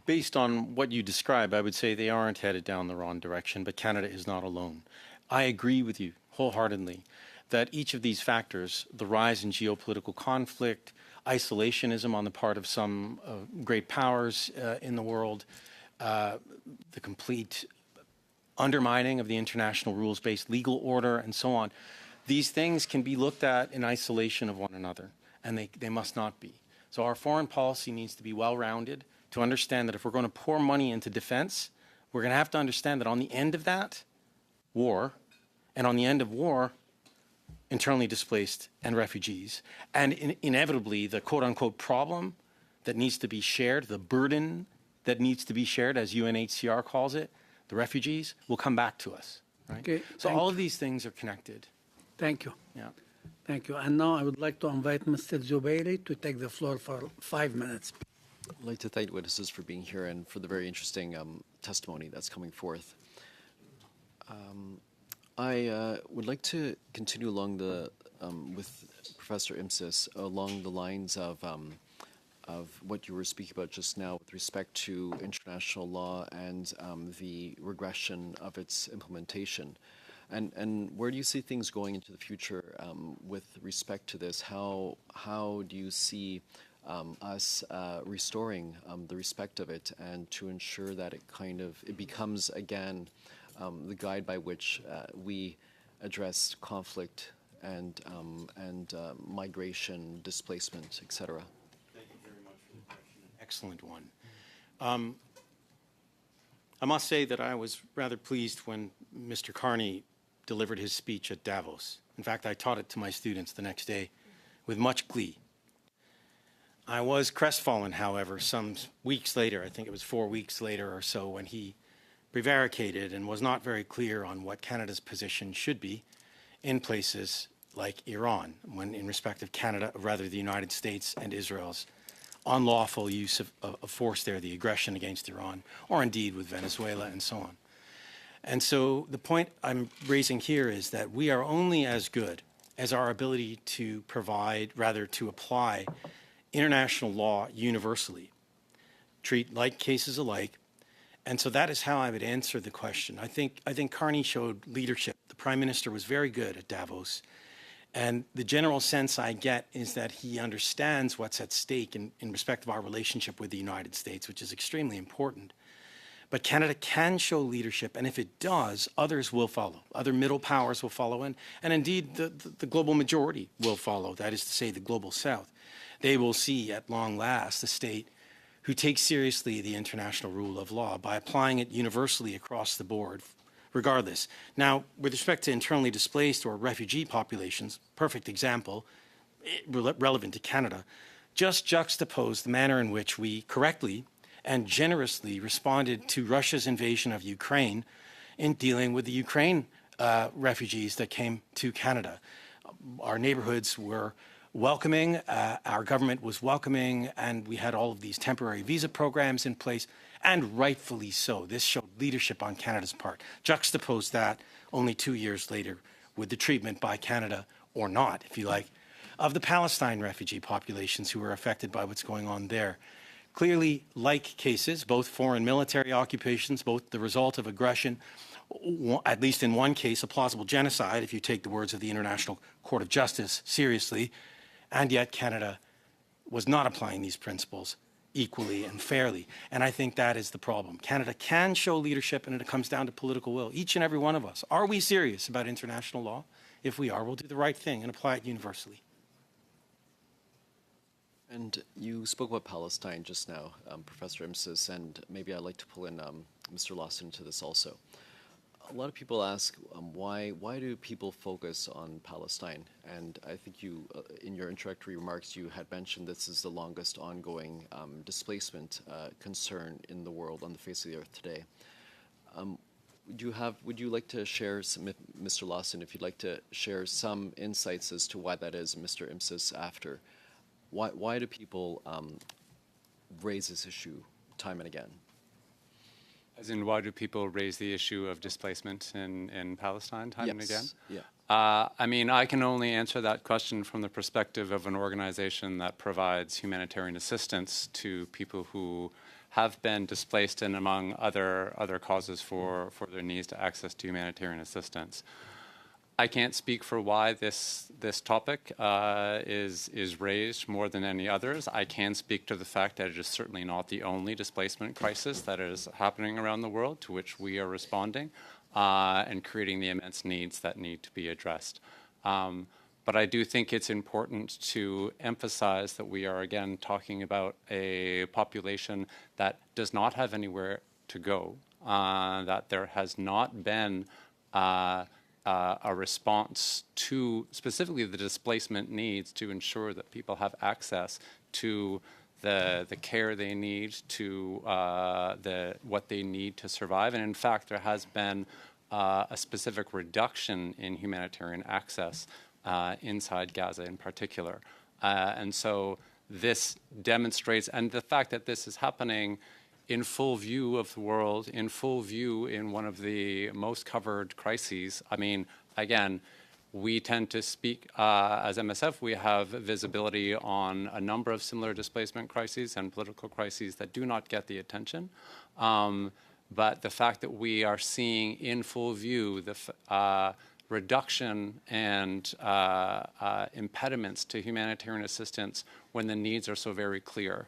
Based on what you describe, I would say they aren't headed down the wrong direction, but Canada is not alone. I agree with you wholeheartedly that each of these factors, the rise in geopolitical conflict, isolationism on the part of some great powers in the world, the complete undermining of the international rules-based legal order, and so on, these things can be looked at in isolation of one another, and they must not be. So our foreign policy needs to be well-rounded, to understand that if we're going to pour money into defense, we're going to have to understand that on the end of that, war, and on the end of war, internally displaced and refugees, and inevitably the quote-unquote problem that needs to be shared, the burden that needs to be shared, as UNHCR calls it, the refugees, will come back to us. Right? Okay, so all of these things are connected. Thank you. Yeah. Thank you. And now I would like to invite Mr. Zubairi to take the floor for 5 minutes. I'd like to thank witnesses for being here and for the very interesting testimony that's coming forth. I would like to continue along with Professor Imsis along the lines of what you were speaking about just now with respect to international law and the regression of its implementation. And where do you see things going into the future with respect to this? How do you see us restoring the respect of it and to ensure that it becomes again the guide by which we address conflict and migration, displacement, etc.? Thank you very much for the question. Excellent one. I must say that I was rather pleased when Mr. Carney delivered his speech at Davos. In fact, I taught it to my students the next day with much glee. I was crestfallen, however, some weeks later, I think it was 4 weeks later or so, when he prevaricated and was not very clear on what Canada's position should be in places like Iran, when in respect of Canada, or rather the United States and Israel's unlawful use of force there, the aggression against Iran, or indeed with Venezuela and so on. And so the point I'm raising here is that we are only as good as our ability to provide, rather to apply international law universally, treat like cases alike. And so that is how I would answer the question. I think Carney showed leadership. The Prime Minister was very good at Davos. And the general sense I get is that he understands what's at stake in respect of our relationship with the United States, which is extremely important. But Canada can show leadership, and if it does, others will follow. Other middle powers will follow, and indeed the global majority will follow, that is to say the global south. They will see at long last a state who takes seriously the international rule of law by applying it universally across the board, regardless. Now, with respect to internally displaced or refugee populations, perfect example, relevant to Canada, just juxtapose the manner in which we correctly and generously responded to Russia's invasion of Ukraine in dealing with the Ukraine refugees that came to Canada. Our neighborhoods were welcoming, our government was welcoming, and we had all of these temporary visa programs in place, and rightfully so. This showed leadership on Canada's part. Juxtapose that only 2 years later with the treatment by Canada, or not, if you like, of the Palestine refugee populations who were affected by what's going on there. Clearly, like cases, both foreign military occupations, both the result of aggression, at least in one case, a plausible genocide, if you take the words of the International Court of Justice seriously, and yet Canada was not applying these principles equally and fairly. And I think that is the problem. Canada can show leadership, and it comes down to political will. Each and every one of us. Are we serious about international law? If we are, we'll do the right thing and apply it universally. And you spoke about Palestine just now, Professor Imsis, and maybe I'd like to pull in Mr. Lawson to this also. A lot of people ask why do people focus on Palestine? And I think you, in your introductory remarks, you had mentioned this is the longest ongoing displacement concern in the world on the face of the earth today. Would you like to share, Mr. Lawson, if you'd like to share some insights as to why that is, Mr. Imsis, after? Why do people raise this issue time and again? As in, why do people raise the issue of displacement in Palestine time and again? Yeah. I mean, I can only answer that question from the perspective of an organization that provides humanitarian assistance to people who have been displaced and among other causes for their needs to access to humanitarian assistance. I can't speak for why this topic is raised more than any others. I can speak to the fact that it is certainly not the only displacement crisis that is happening around the world to which we are responding and creating the immense needs that need to be addressed. But I do think it's important to emphasize that we are, again, talking about a population that does not have anywhere to go, that there has not been a response to specifically the displacement needs to ensure that people have access to the care they need, to what they need to survive. And in fact, there has been a specific reduction in humanitarian access inside Gaza in particular. And so this demonstrates, and the fact that this is happening in full view of the world, in full view in one of the most covered crises. I mean, again, we tend to speak, as MSF, we have visibility on a number of similar displacement crises and political crises that do not get the attention. But the fact that we are seeing in full view the reduction and impediments to humanitarian assistance when the needs are so very clear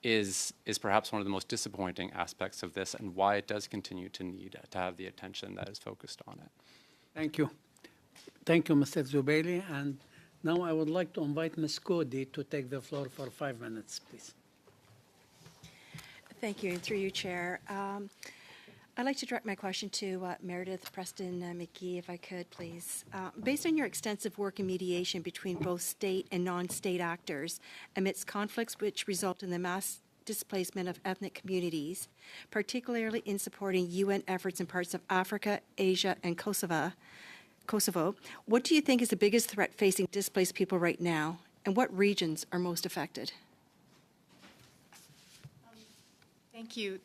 is perhaps one of the most disappointing aspects of this, and why it does continue to need to have the attention that is focused on it. Thank you. Thank you, Mr. Zubaili. And now I would like to invite Ms. Cody to take the floor for 5 minutes, please. Thank you, and through you, Chair. I'd like to direct my question to Meredith Preston McGee, if I could, please. Based on your extensive work in mediation between both state and non-state actors amidst conflicts which result in the mass displacement of ethnic communities, particularly in supporting UN efforts in parts of Africa, Asia, and Kosovo, what do you think is the biggest threat facing displaced people right now, and what regions are most affected? Thank you.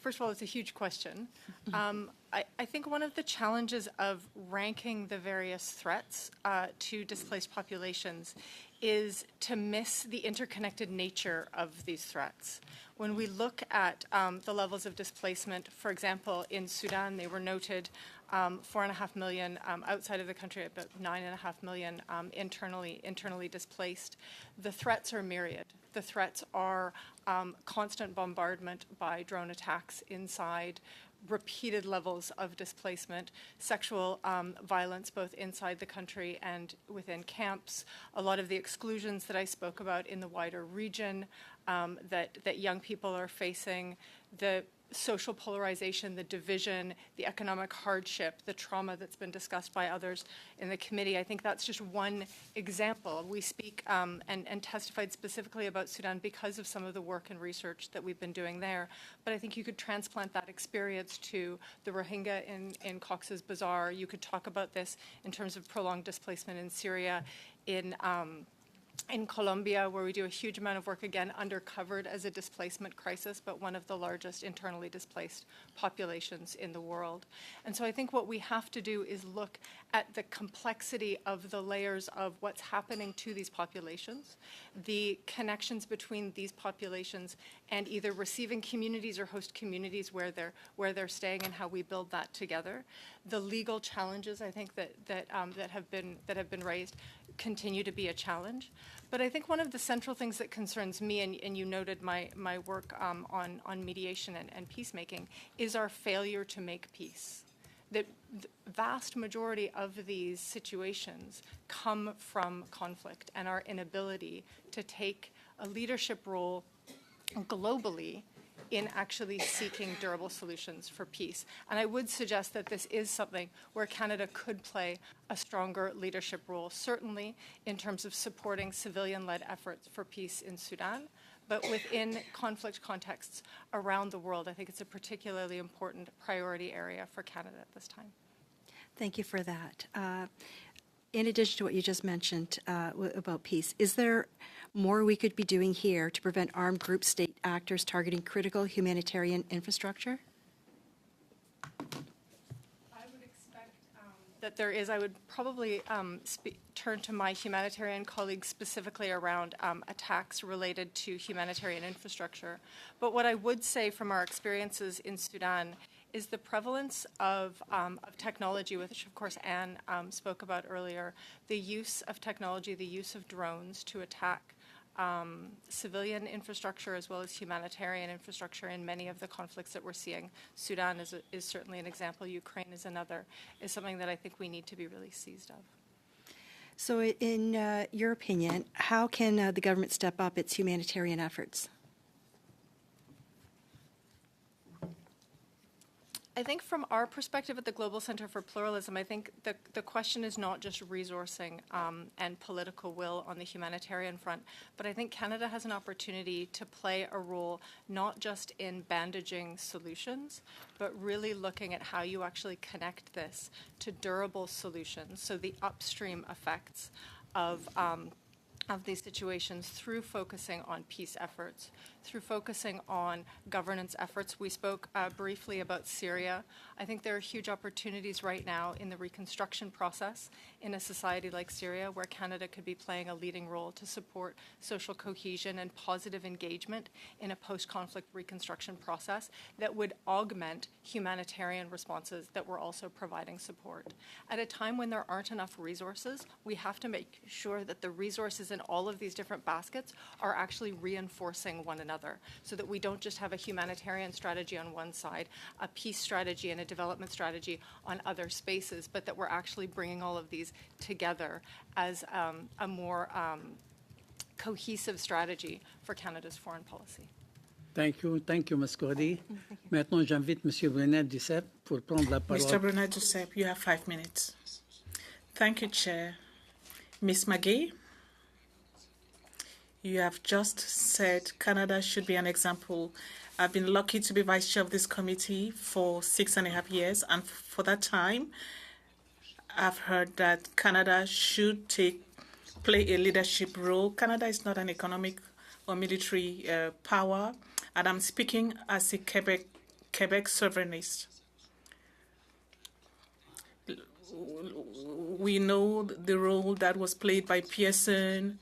First of all, it's a huge question. I think one of the challenges of ranking the various threats to displaced populations is to miss the interconnected nature of these threats. When we look at the levels of displacement, for example, in Sudan, they were noted 4.5 million outside of the country, about 9.5 million internally displaced. The threats are myriad. The threats are constant bombardment by drone attacks inside, repeated levels of displacement, sexual violence both inside the country and within camps, a lot of the exclusions that I spoke about in the wider region that young people are facing, the social polarization, the division, the economic hardship, the trauma that's been discussed by others in the committee. I think that's just one example. We speak and testified specifically about Sudan because of some of the work and research that we've been doing there. But I think you could transplant that experience to the Rohingya in Cox's Bazar. You could talk about this in terms of prolonged displacement in Syria, in Colombia, where we do a huge amount of work, again, undercovered as a displacement crisis, but one of the largest internally displaced populations in the world. And so I think what we have to do is look at the complexity of the layers of what's happening to these populations, the connections between these populations and either receiving communities or host communities where they're staying and how we build that together. The legal challenges, I think, that have been raised continue to be a challenge. But I think one of the central things that concerns me, and you noted my work on mediation and peacemaking, is our failure to make peace. The vast majority of these situations come from conflict and our inability to take a leadership role globally in actually seeking durable solutions for peace. And I would suggest that this is something where Canada could play a stronger leadership role, certainly in terms of supporting civilian-led efforts for peace in Sudan, but within conflict contexts around the world. I think it's a particularly important priority area for Canada at this time. Thank you for that. In addition to what you just mentioned about peace, is there more we could be doing here to prevent armed group state actors targeting critical humanitarian infrastructure? I would expect that there is. I would probably turn to my humanitarian colleagues specifically around attacks related to humanitarian infrastructure. But what I would say from our experiences in Sudan is the prevalence of technology, which of course Anne spoke about earlier, the use of technology, the use of drones to attack civilian infrastructure as well as humanitarian infrastructure in many of the conflicts that we're seeing. Sudan is certainly an example, Ukraine is another, is something that I think we need to be really seized of. So in your opinion, how can the government step up its humanitarian efforts? I think from our perspective at the Global Center for Pluralism, I think the question is not just resourcing and political will on the humanitarian front, but I think Canada has an opportunity to play a role not just in bandaging solutions, but really looking at how you actually connect this to durable solutions, so the upstream effects of these situations through focusing on peace efforts, through focusing on governance efforts. We spoke briefly about Syria. I think there are huge opportunities right now in the reconstruction process in a society like Syria, where Canada could be playing a leading role to support social cohesion and positive engagement in a post-conflict reconstruction process that would augment humanitarian responses that we're also providing support. At a time when there aren't enough resources, we have to make sure that the resources in all of these different baskets are actually reinforcing one another, so that we don't just have a humanitarian strategy on one side, a peace strategy and a development strategy on other spaces, but that we're actually bringing all of these together as a more cohesive strategy for Canada's foreign policy. Thank you, Ms. Cody. Maintenant, j'invite M. Brunet-Duceppe pour prendre la parole. Mr. Brunet-Duceppe, you have 5 minutes. Thank you, Chair. Ms. McGee, you have just said Canada should be an example. I've been lucky to be vice chair of this committee for 6.5 years, and for that time, I've heard that Canada should play a leadership role. Canada is not an economic or military power, and I'm speaking as a Quebec sovereignist. we know the role that was played by Pearson,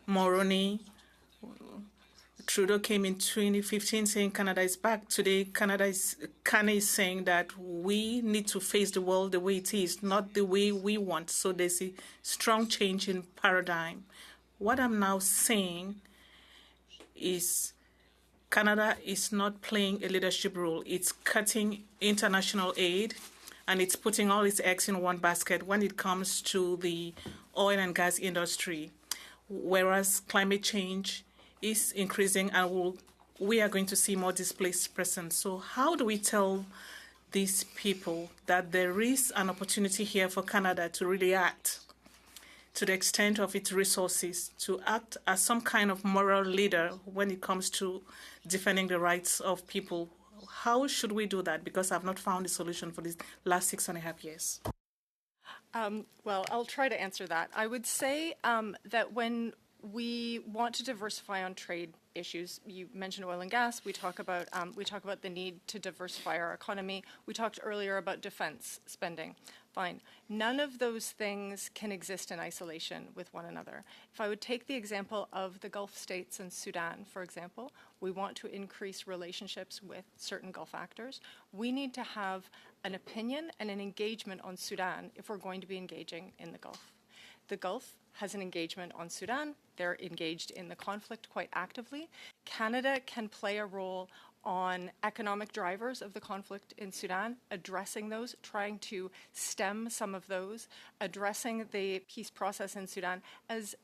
Mulroney. Trudeau came in 2015 saying Canada is back. Today, Kane is saying that we need to face the world the way it is, not the way we want. So there's a strong change in paradigm. What I'm now saying is Canada is not playing a leadership role. It's cutting international aid, and it's putting all its eggs in one basket when it comes to the oil and gas industry, whereas climate change is increasing and we are going to see more displaced persons. So how do we tell these people that there is an opportunity here for Canada to really act to the extent of its resources, to act as some kind of moral leader when it comes to defending the rights of people? How should we do that? Because I've not found a solution for these last 6.5 years. Well, I'll try to answer that. I would say that when we want to diversify on trade issues, you mentioned oil and gas. We talk about the need to diversify our economy. We talked earlier about defense spending. Fine. None of those things can exist in isolation with one another. If I would take the example of the Gulf states and Sudan, for example, we want to increase relationships with certain Gulf actors. We need to have an opinion and an engagement on Sudan if we're going to be engaging in the Gulf. The Gulf has an engagement on Sudan. They're engaged in the conflict quite actively. Canada can play a role on economic drivers of the conflict in Sudan, addressing those, trying to stem some of those, addressing the peace process in Sudan as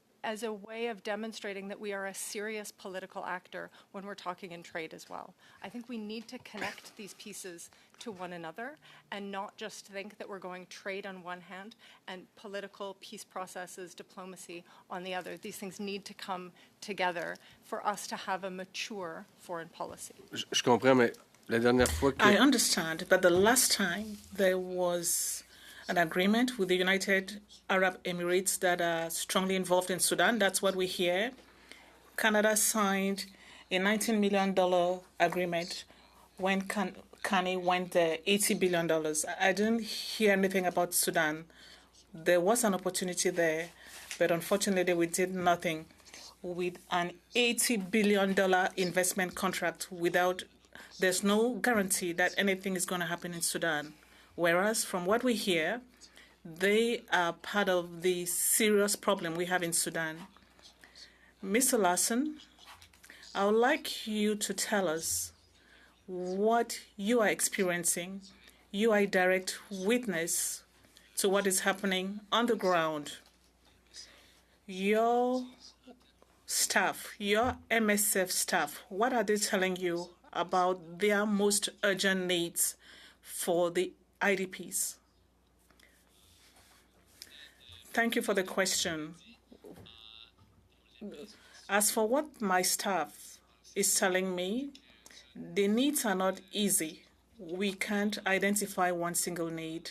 a way of demonstrating that we are a serious political actor when we're talking in trade as well. I think we need to connect these pieces to one another and not just think that we're going trade on one hand and political peace processes, diplomacy on the other. These things need to come together for us to have a mature foreign policy. Je comprends, mais la dernière fois que... I understand, but the last time there was an agreement with the United Arab Emirates that are strongly involved in Sudan. That's what we hear. Canada signed a $19 million agreement when Kane went there, $80 billion. I didn't hear anything about Sudan. There was an opportunity there, but unfortunately we did nothing with an $80 billion investment contract there's no guarantee that anything is going to happen in Sudan. Whereas from what we hear, they are part of the serious problem we have in Sudan. Mr. Larson, I would like you to tell us what you are experiencing. You are a direct witness to what is happening on the ground. Your staff, your MSF staff, what are they telling you about their most urgent needs for the IDPs? Thank you for the question. As for what my staff is telling me, the needs are not easy. We can't identify one single need.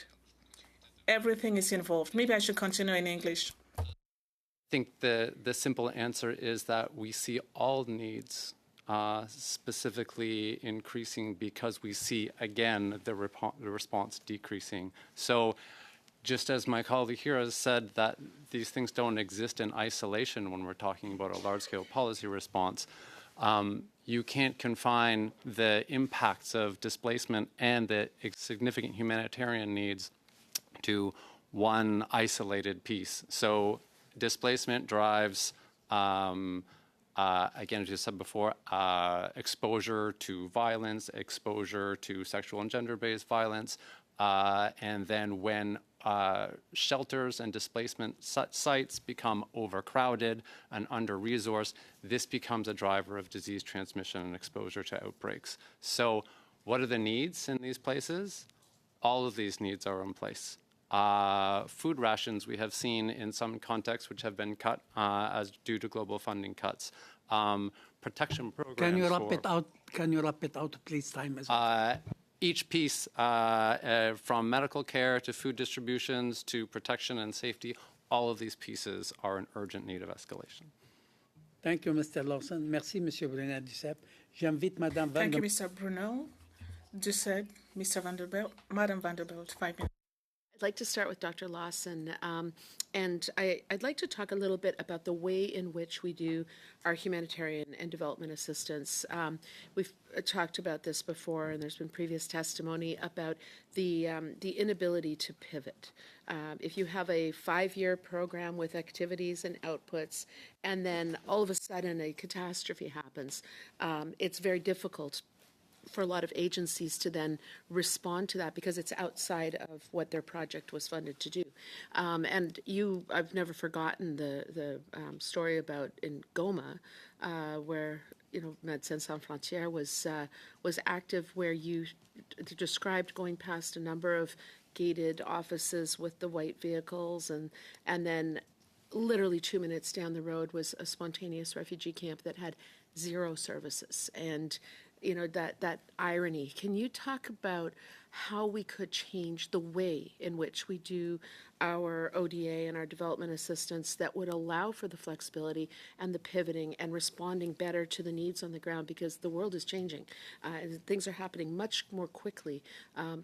Everything is involved. Maybe I should continue in English. I think the simple answer is that we see all needs specifically increasing because we see, again, the response decreasing. So just as my colleague here has said that these things don't exist in isolation when we're talking about a large-scale policy response, you can't confine the impacts of displacement and the significant humanitarian needs to one isolated piece. So displacement drives again, as you said before, exposure to violence, exposure to sexual and gender-based violence, and then when shelters and displacement sites become overcrowded and under-resourced, this becomes a driver of disease transmission and exposure to outbreaks. So what are the needs in these places? All of these needs are in place. Food rations we have seen in some contexts which have been cut as due to global funding cuts. Protection programs. Can you wrap it out? Can you wrap it out, please? Time is up. Each piece, from medical care to food distributions to protection and safety, all of these pieces are in urgent need of escalation. Thank you, Mr. Lawson. Merci, Monsieur Brunet-Duceppe. J'invite Madame Thank you, Mr. Bruno Duceppe, Mr. Vanderbilt, Madame Vanderbilt, 5 minutes. I'd like to start with Dr. Lawson, and I'd like to talk a little bit about the way in which we do our humanitarian and development assistance. We've talked about this before, and there's been previous testimony about the inability to pivot. If you have a 5-year program with activities and outputs, and then all of a sudden a catastrophe happens, it's very difficult for a lot of agencies to then respond to that because it's outside of what their project was funded to do. And I've never forgotten the story about in Goma, where Médecins Sans Frontières was active, where you described going past a number of gated offices with the white vehicles, and then literally 2 minutes down the road was a spontaneous refugee camp that had 0 services. And that irony. Can you talk about how we could change the way in which we do our ODA and our development assistance that would allow for the flexibility and the pivoting and responding better to the needs on the ground, because the world is changing and things are happening much more quickly.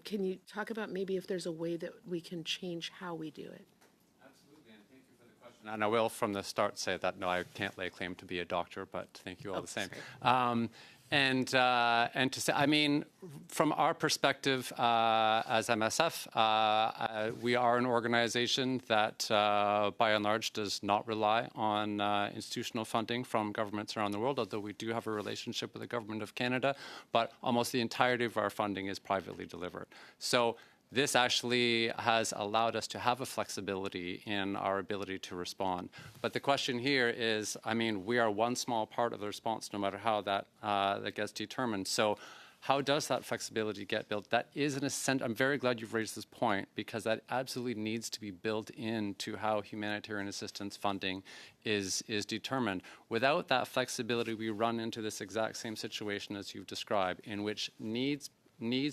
Can you talk about maybe if there's a way that we can change how we do it? Absolutely, and thank you for the question. And I will from the start say that, no, I can't lay claim to be a doctor, but thank you all the same. And to say, I mean, from our perspective as MSF, we are an organization that, by and large, does not rely on institutional funding from governments around the world, although we do have a relationship with the Government of Canada, but almost the entirety of our funding is privately delivered. So this actually has allowed us to have a flexibility in our ability to respond. But the question here is, I mean, we are one small part of the response, no matter how that gets determined. So how does that flexibility get built? That is an essential. I'm very glad you've raised this point, because that absolutely needs to be built into how humanitarian assistance funding is determined. Without that flexibility, we run into this exact same situation as you've described, in which needs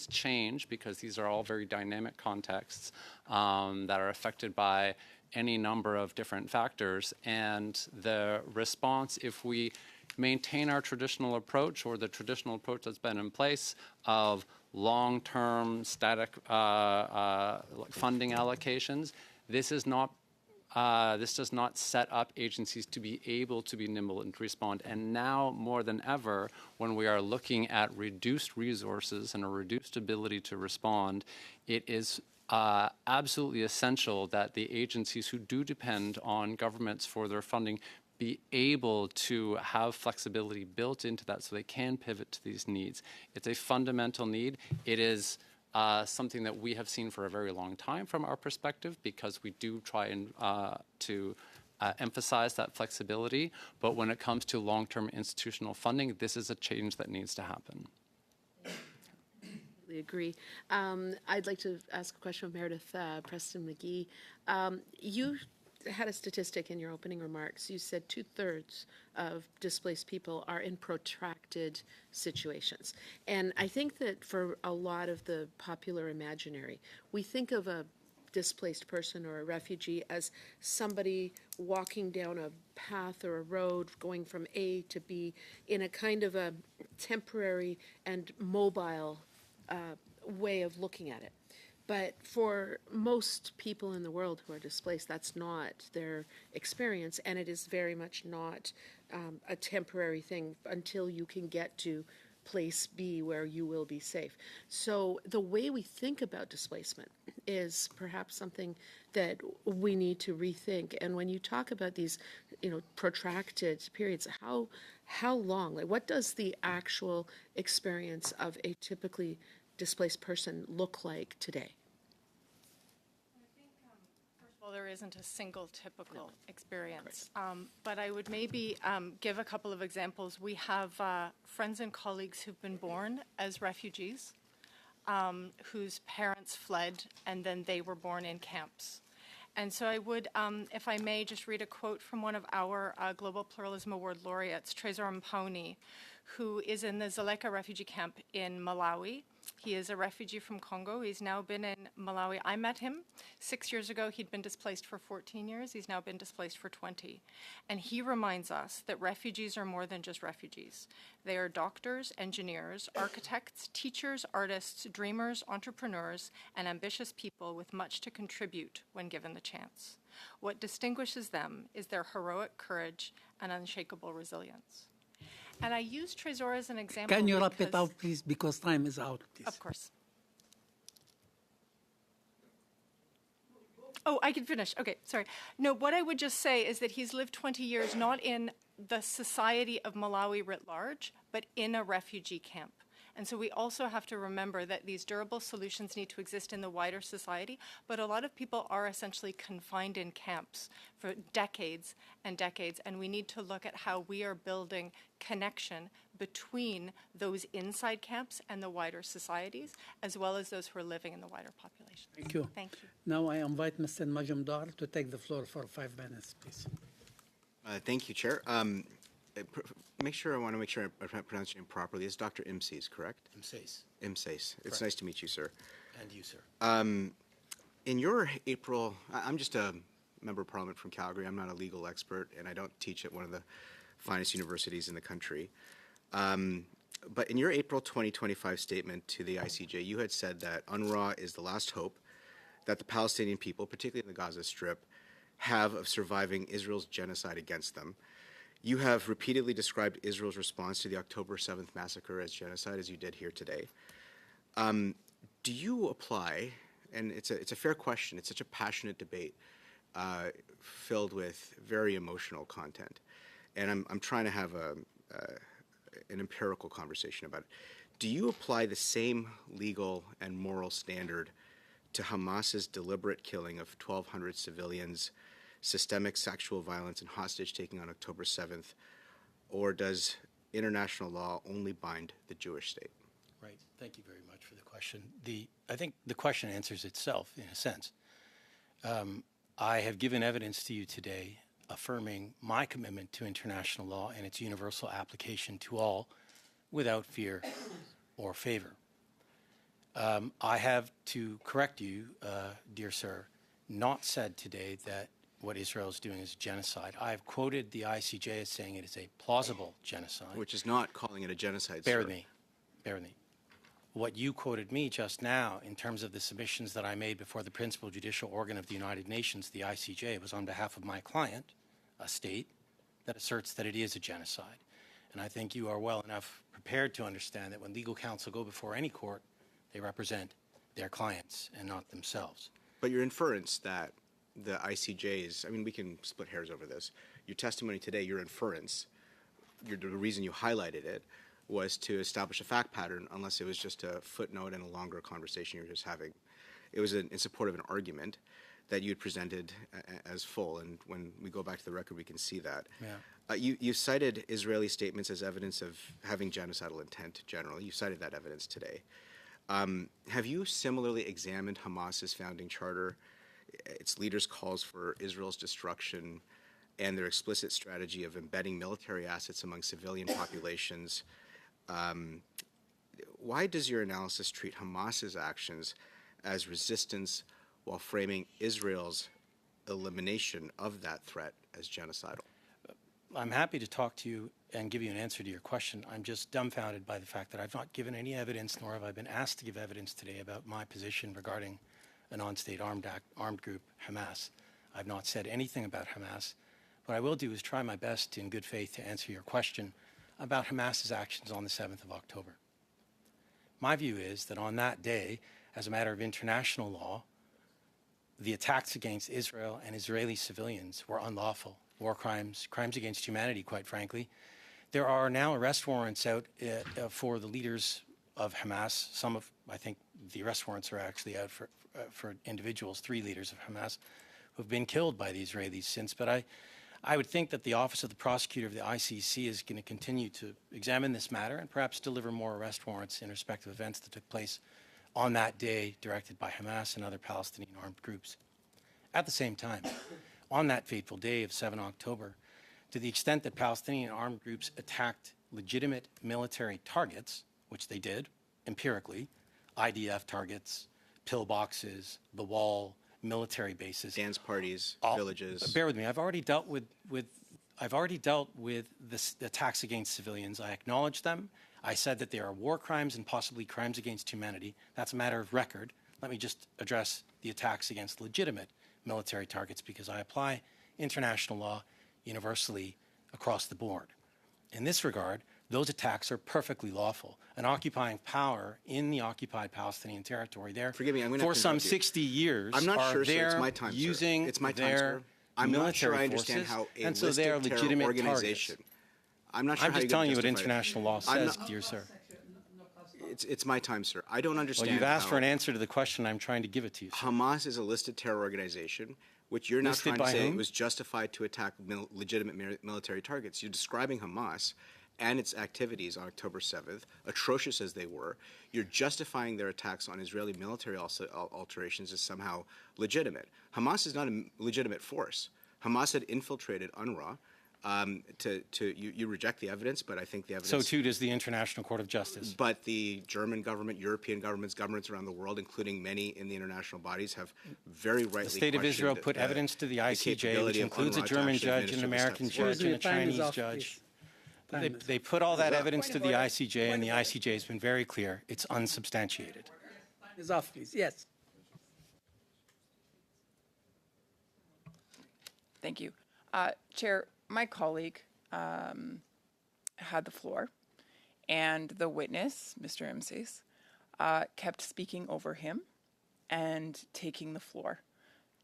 change, because these are all very dynamic contexts that are affected by any number of different factors. And the response, if we maintain our traditional approach, or the traditional approach that's been in place of long-term static funding allocations, this does not set up agencies to be able to be nimble and to respond. And now more than ever, when we are looking at reduced resources and a reduced ability to respond, it is absolutely essential that the agencies who do depend on governments for their funding be able to have flexibility built into that so they can pivot to these needs. It's a fundamental need. It is something that we have seen for a very long time from our perspective, because we do try and to emphasize that flexibility. But when it comes to long-term institutional funding, this is a change that needs to happen. I agree. I'd like to ask a question of Meredith Preston-McGee. You had a statistic in your opening remarks. You said 2/3 of displaced people are in protracted situations. And I think that for a lot of the popular imaginary, we think of a displaced person or a refugee as somebody walking down a path or a road going from A to B in a kind of a temporary and mobile way of looking at it. But for most people in the world who are displaced, that's not their experience, and it is very much not a temporary thing until you can get to place B where you will be safe. So the way we think about displacement is perhaps something that we need to rethink. And when you talk about these, protracted periods, how long? Like, what does the actual experience of a typically displaced person look like today? First of all, there isn't a single typical experience, but I would maybe give a couple of examples. We have friends and colleagues who've been born as refugees, whose parents fled, and then they were born in camps. And so I would, if I may, just read a quote from one of our Global Pluralism Award laureates, Trezor Mponi, who is in the Dzaleka refugee camp in Malawi. He is a refugee from Congo. He's now been in Malawi. I met him 6 years ago. He'd been displaced for 14 years. He's now been displaced for 20. And he reminds us that refugees are more than just refugees. They are doctors, engineers, architects, teachers, artists, dreamers, entrepreneurs, and ambitious people with much to contribute when given the chance. What distinguishes them is their heroic courage and unshakable resilience. And I use Trésor as an example. Can you wrap it because- out, please, because time is out, please. Of course. Oh, I can finish. Okay, sorry. No, what I would just say is that he's lived 20 years not in the society of Malawi writ large, but in a refugee camp. And so we also have to remember that these durable solutions need to exist in the wider society, but a lot of people are essentially confined in camps for decades and decades, and we need to look at how we are building connection between those inside camps and the wider societies, as well as those who are living in the wider population. Thank you. Thank you. Now I invite Mr. Majumdar to take the floor for 5 minutes, please. Thank you, Chair. I want to make sure I pronounce your name properly. It's Dr. Imses, correct? Imses. Imses. It's Correct. nice to meet you, sir. And you, sir. In your April, I'm just a member of Parliament from Calgary. I'm not a legal expert, and I don't teach at one of the finest universities in the country. But in your April 2025 statement to the ICJ, you had said that UNRWA is the last hope that the Palestinian people, particularly in the Gaza Strip, have of surviving Israel's genocide against them. You have repeatedly described Israel's response to the October 7th massacre as genocide, as you did here today. Do you apply, and it's a fair question, it's such a passionate debate filled with very emotional content, and I'm trying to have an empirical conversation about it. Do you apply the same legal and moral standard to Hamas's deliberate killing of 1,200 civilians, systemic sexual violence, and hostage-taking on October 7th, or does international law only bind the Jewish state? Right. Thank you very much for the question. I think the question answers itself in a sense. I have given evidence to you today affirming my commitment to international law and its universal application to all without fear or favor. I have, to correct you, dear sir, not said today that what Israel is doing is genocide. I have quoted the ICJ as saying it is a plausible genocide. Which is not calling it a genocide, Bear sir. with me. Bear with me. What you quoted me just now in terms of the submissions that I made before the principal judicial organ of the United Nations, the ICJ, was on behalf of my client, a state that asserts that it is a genocide. And I think you are well enough prepared to understand that when legal counsel go before any court, they represent their clients and not themselves. But your inference that the ICJ's, I mean, we can split hairs over this. Your testimony today, your inference, the reason you highlighted it was to establish a fact pattern, unless it was just a footnote and a longer conversation you were just having. It was in support of an argument that you had presented as full, and when we go back to the record, we can see that. Yeah. You cited Israeli statements as evidence of having genocidal intent generally. You cited that evidence today. Have you similarly examined Hamas's founding charter, its leaders' calls for Israel's destruction, and their explicit strategy of embedding military assets among civilian populations? Why does your analysis treat Hamas's actions as resistance while framing Israel's elimination of that threat as genocidal? I'm happy to talk to you and give you an answer to your question. I'm just dumbfounded by the fact that I've not given any evidence, nor have I been asked to give evidence today about my position regarding a non-state armed group, Hamas. I've not said anything about Hamas. What I will do is try my best in good faith to answer your question about Hamas's actions on the 7th of October. My view is that on that day, as a matter of international law, the attacks against Israel and Israeli civilians were unlawful. War crimes, crimes against humanity, quite frankly. There are now arrest warrants out for the leaders of Hamas. Some of, I think the arrest warrants are actually out for individuals, 3 leaders of Hamas, who have been killed by the Israelis since. But I would think that the Office of the Prosecutor of the ICC is going to continue to examine this matter and perhaps deliver more arrest warrants in respect of events that took place on that day directed by Hamas and other Palestinian armed groups. At the same time, on that fateful day of 7 October, to the extent that Palestinian armed groups attacked legitimate military targets, which they did, empirically, IDF targets, pillboxes, the wall, military bases, dance parties, villages. Bear with me. I've already dealt with the attacks against civilians. I acknowledge them. I said that there are war crimes and possibly crimes against humanity. That's a matter of record. Let me just address the attacks against legitimate military targets because I apply international law universally across the board. In this regard, those attacks are perfectly lawful. An occupying power in the occupied Palestinian territory there Forgive me, I'm going to for some interrupt you. 60 years I'm not are sure, sir. there It's my time, sir. using It's my time, their sir. I'm not sure I military understand forces, how a and so they are listed terror legitimate organization. targets. I'm not sure I'm how just you telling you what justify it. international law I'm says, not- dear sir. It's my time, sir. I don't understand. Well, you've asked how for an answer to the question. I'm trying to give it to you, sir. Hamas is a listed terror organization, which you're now Listed trying to by say whom? was justified to attack legitimate military targets. You're describing Hamas and its activities on October 7th, atrocious as they were. You're justifying their attacks on Israeli military alterations as somehow legitimate. Hamas is not a legitimate force. Hamas had infiltrated UNRWA. You reject the evidence, but I think the evidence. So too does the International Court of Justice. But the German government, European governments around the world, including many in the international bodies, have very rightly The State of Israel put evidence to the ICJ, which includes a German judge, an American judge, and a Chinese judge. They put all that evidence to the ICJ, and the ICJ has been very clear. It's unsubstantiated. Is off, please. Yes. Thank you. Chair, my colleague had the floor, and the witness, Mr. Imsis, kept speaking over him and taking the floor.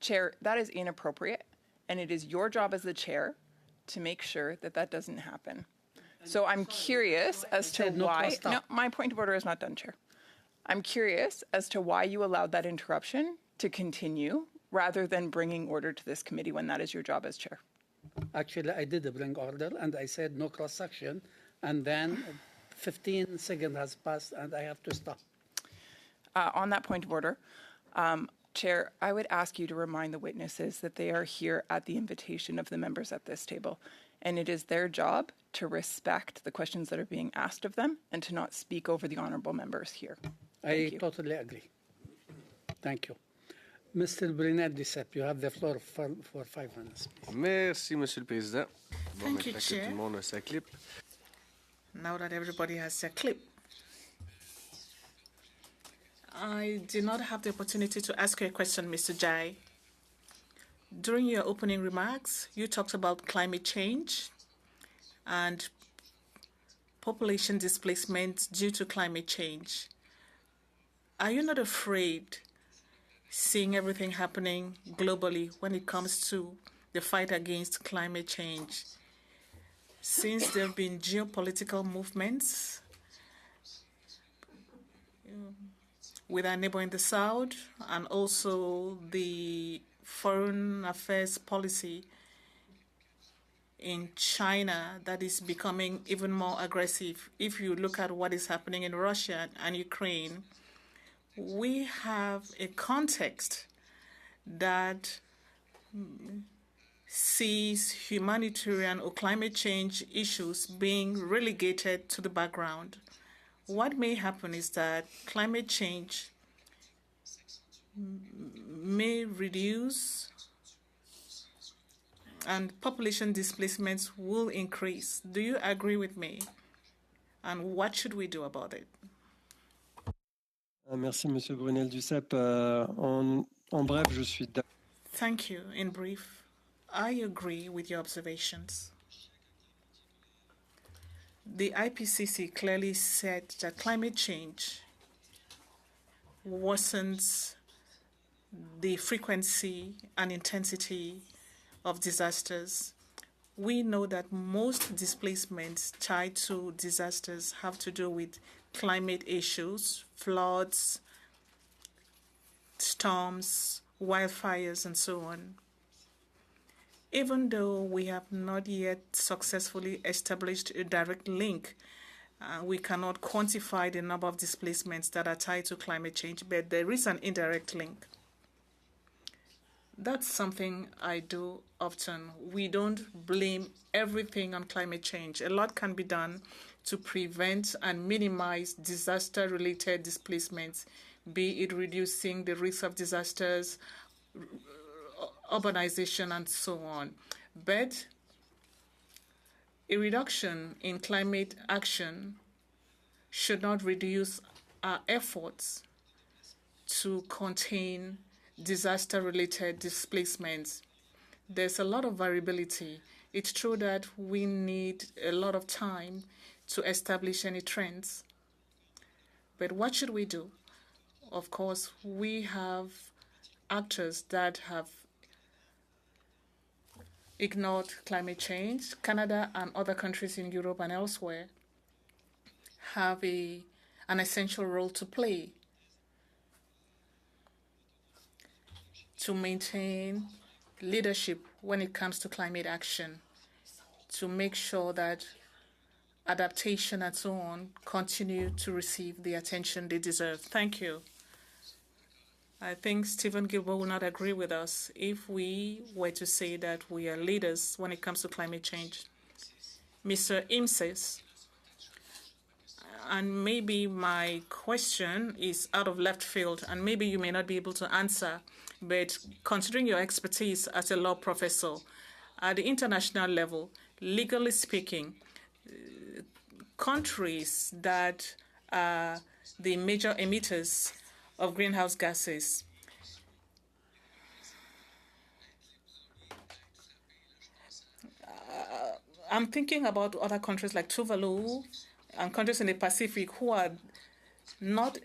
Chair, that is inappropriate, and it is your job as the chair to make sure that that doesn't happen. So I'm curious as to why. No, my point of order is not done, Chair. I'm curious as to why you allowed that interruption to continue rather than bringing order to this committee when that is your job as chair. Actually, I did bring order, and I said no cross-section, and then 15 seconds has passed, and I have to stop. On that point of order, Chair, I would ask you to remind the witnesses that they are here at the invitation of the members at this table, and it is their job to respect the questions that are being asked of them and to not speak over the honourable members here. I totally agree. Thank you. Mr. Brunel Duceppe, you have the floor for 5 minutes. Please. Merci, Monsieur le Président. Thank you, Tout Chair. le monde a sa clip. Now that everybody has their clip. I did not have the opportunity to ask you a question, Mr. Jai. During your opening remarks, you talked about climate change and population displacement due to climate change. Are you not afraid, seeing everything happening globally when it comes to the fight against climate change? Since there have been geopolitical movements with our neighbor in the south and also the foreign affairs policy in China that is becoming even more aggressive. If you look at what is happening in Russia and Ukraine, we have a context that sees humanitarian or climate change issues being relegated to the background. What may happen is that climate change may reduce and population displacements will increase. Do you agree with me? And what should we do about it? Merci, Monsieur Brunel Duceppe. En bref, je suis d'accord. Thank you. In brief, I agree with your observations. The IPCC clearly said that climate change worsens the frequency and intensity of disasters. We know that most displacements tied to disasters have to do with climate issues, floods, storms, wildfires, and so on. Even though we have not yet successfully established a direct link, we cannot quantify the number of displacements that are tied to climate change, but there is an indirect link. That's something I do often. We don't blame everything on climate change. A lot can be done to prevent and minimize disaster-related displacements, be it reducing the risk of disasters, urbanization, and so on. But a reduction in climate action should not reduce our efforts to contain disaster-related displacements. There's a lot of variability. It's true that we need a lot of time to establish any trends. But what should we do? Of course, we have actors that have ignored climate change. Canada and other countries in Europe and elsewhere have an essential role to play to maintain leadership when it comes to climate action, to make sure that adaptation and so on continue to receive the attention they deserve. Thank you. I think Stephen Gilbert will not agree with us if we were to say that we are leaders when it comes to climate change. Mr. Imses, and maybe my question is out of left field, and maybe you may not be able to answer, but considering your expertise as a law professor, at the international level, legally speaking, countries that are the major emitters of greenhouse gases, I'm thinking about other countries like Tuvalu and countries in the Pacific who are not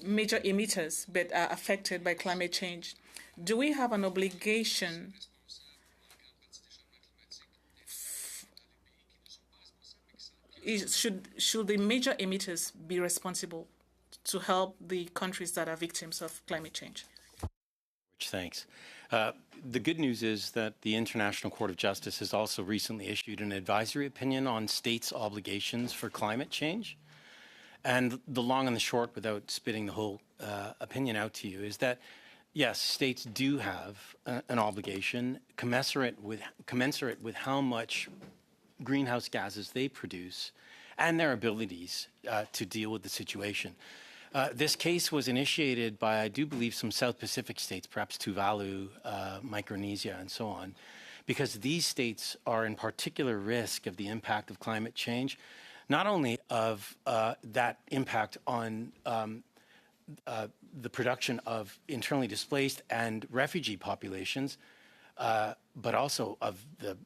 major emitters but are affected by climate change. Do we have an obligation should the major emitters be responsible to help the countries that are victims of climate change? Thanks. The good news is that the International Court of Justice has also recently issued an advisory opinion on states' obligations for climate change. And the long and the short, without spitting the whole opinion out to you, is that yes, states do have an obligation commensurate with how much greenhouse gases they produce and their abilities to deal with the situation. This case was initiated by, I do believe, some South Pacific states, perhaps Tuvalu, Micronesia, and so on, because these states are in particular risk of the impact of climate change, not only of that impact on the production of internally displaced and refugee populations, but also of the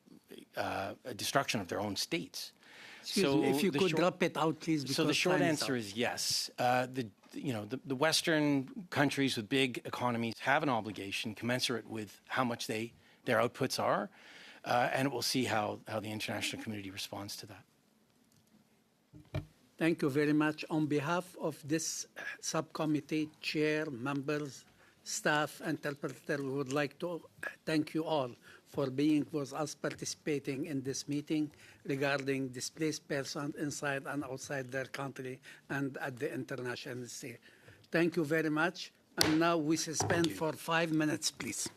destruction of their own states. Excuse me, if you could drop it out, please. So the short answer is yes. The Western countries with big economies have an obligation commensurate with how much their outputs are, and we'll see how the international community responds to that. Thank you very much. On behalf of this subcommittee, chair, members, staff, interpreter, we would like to thank you all for being with us, participating in this meeting regarding displaced persons inside and outside their country and at the international stage. Thank you very much. And now we suspend for 5 minutes, please.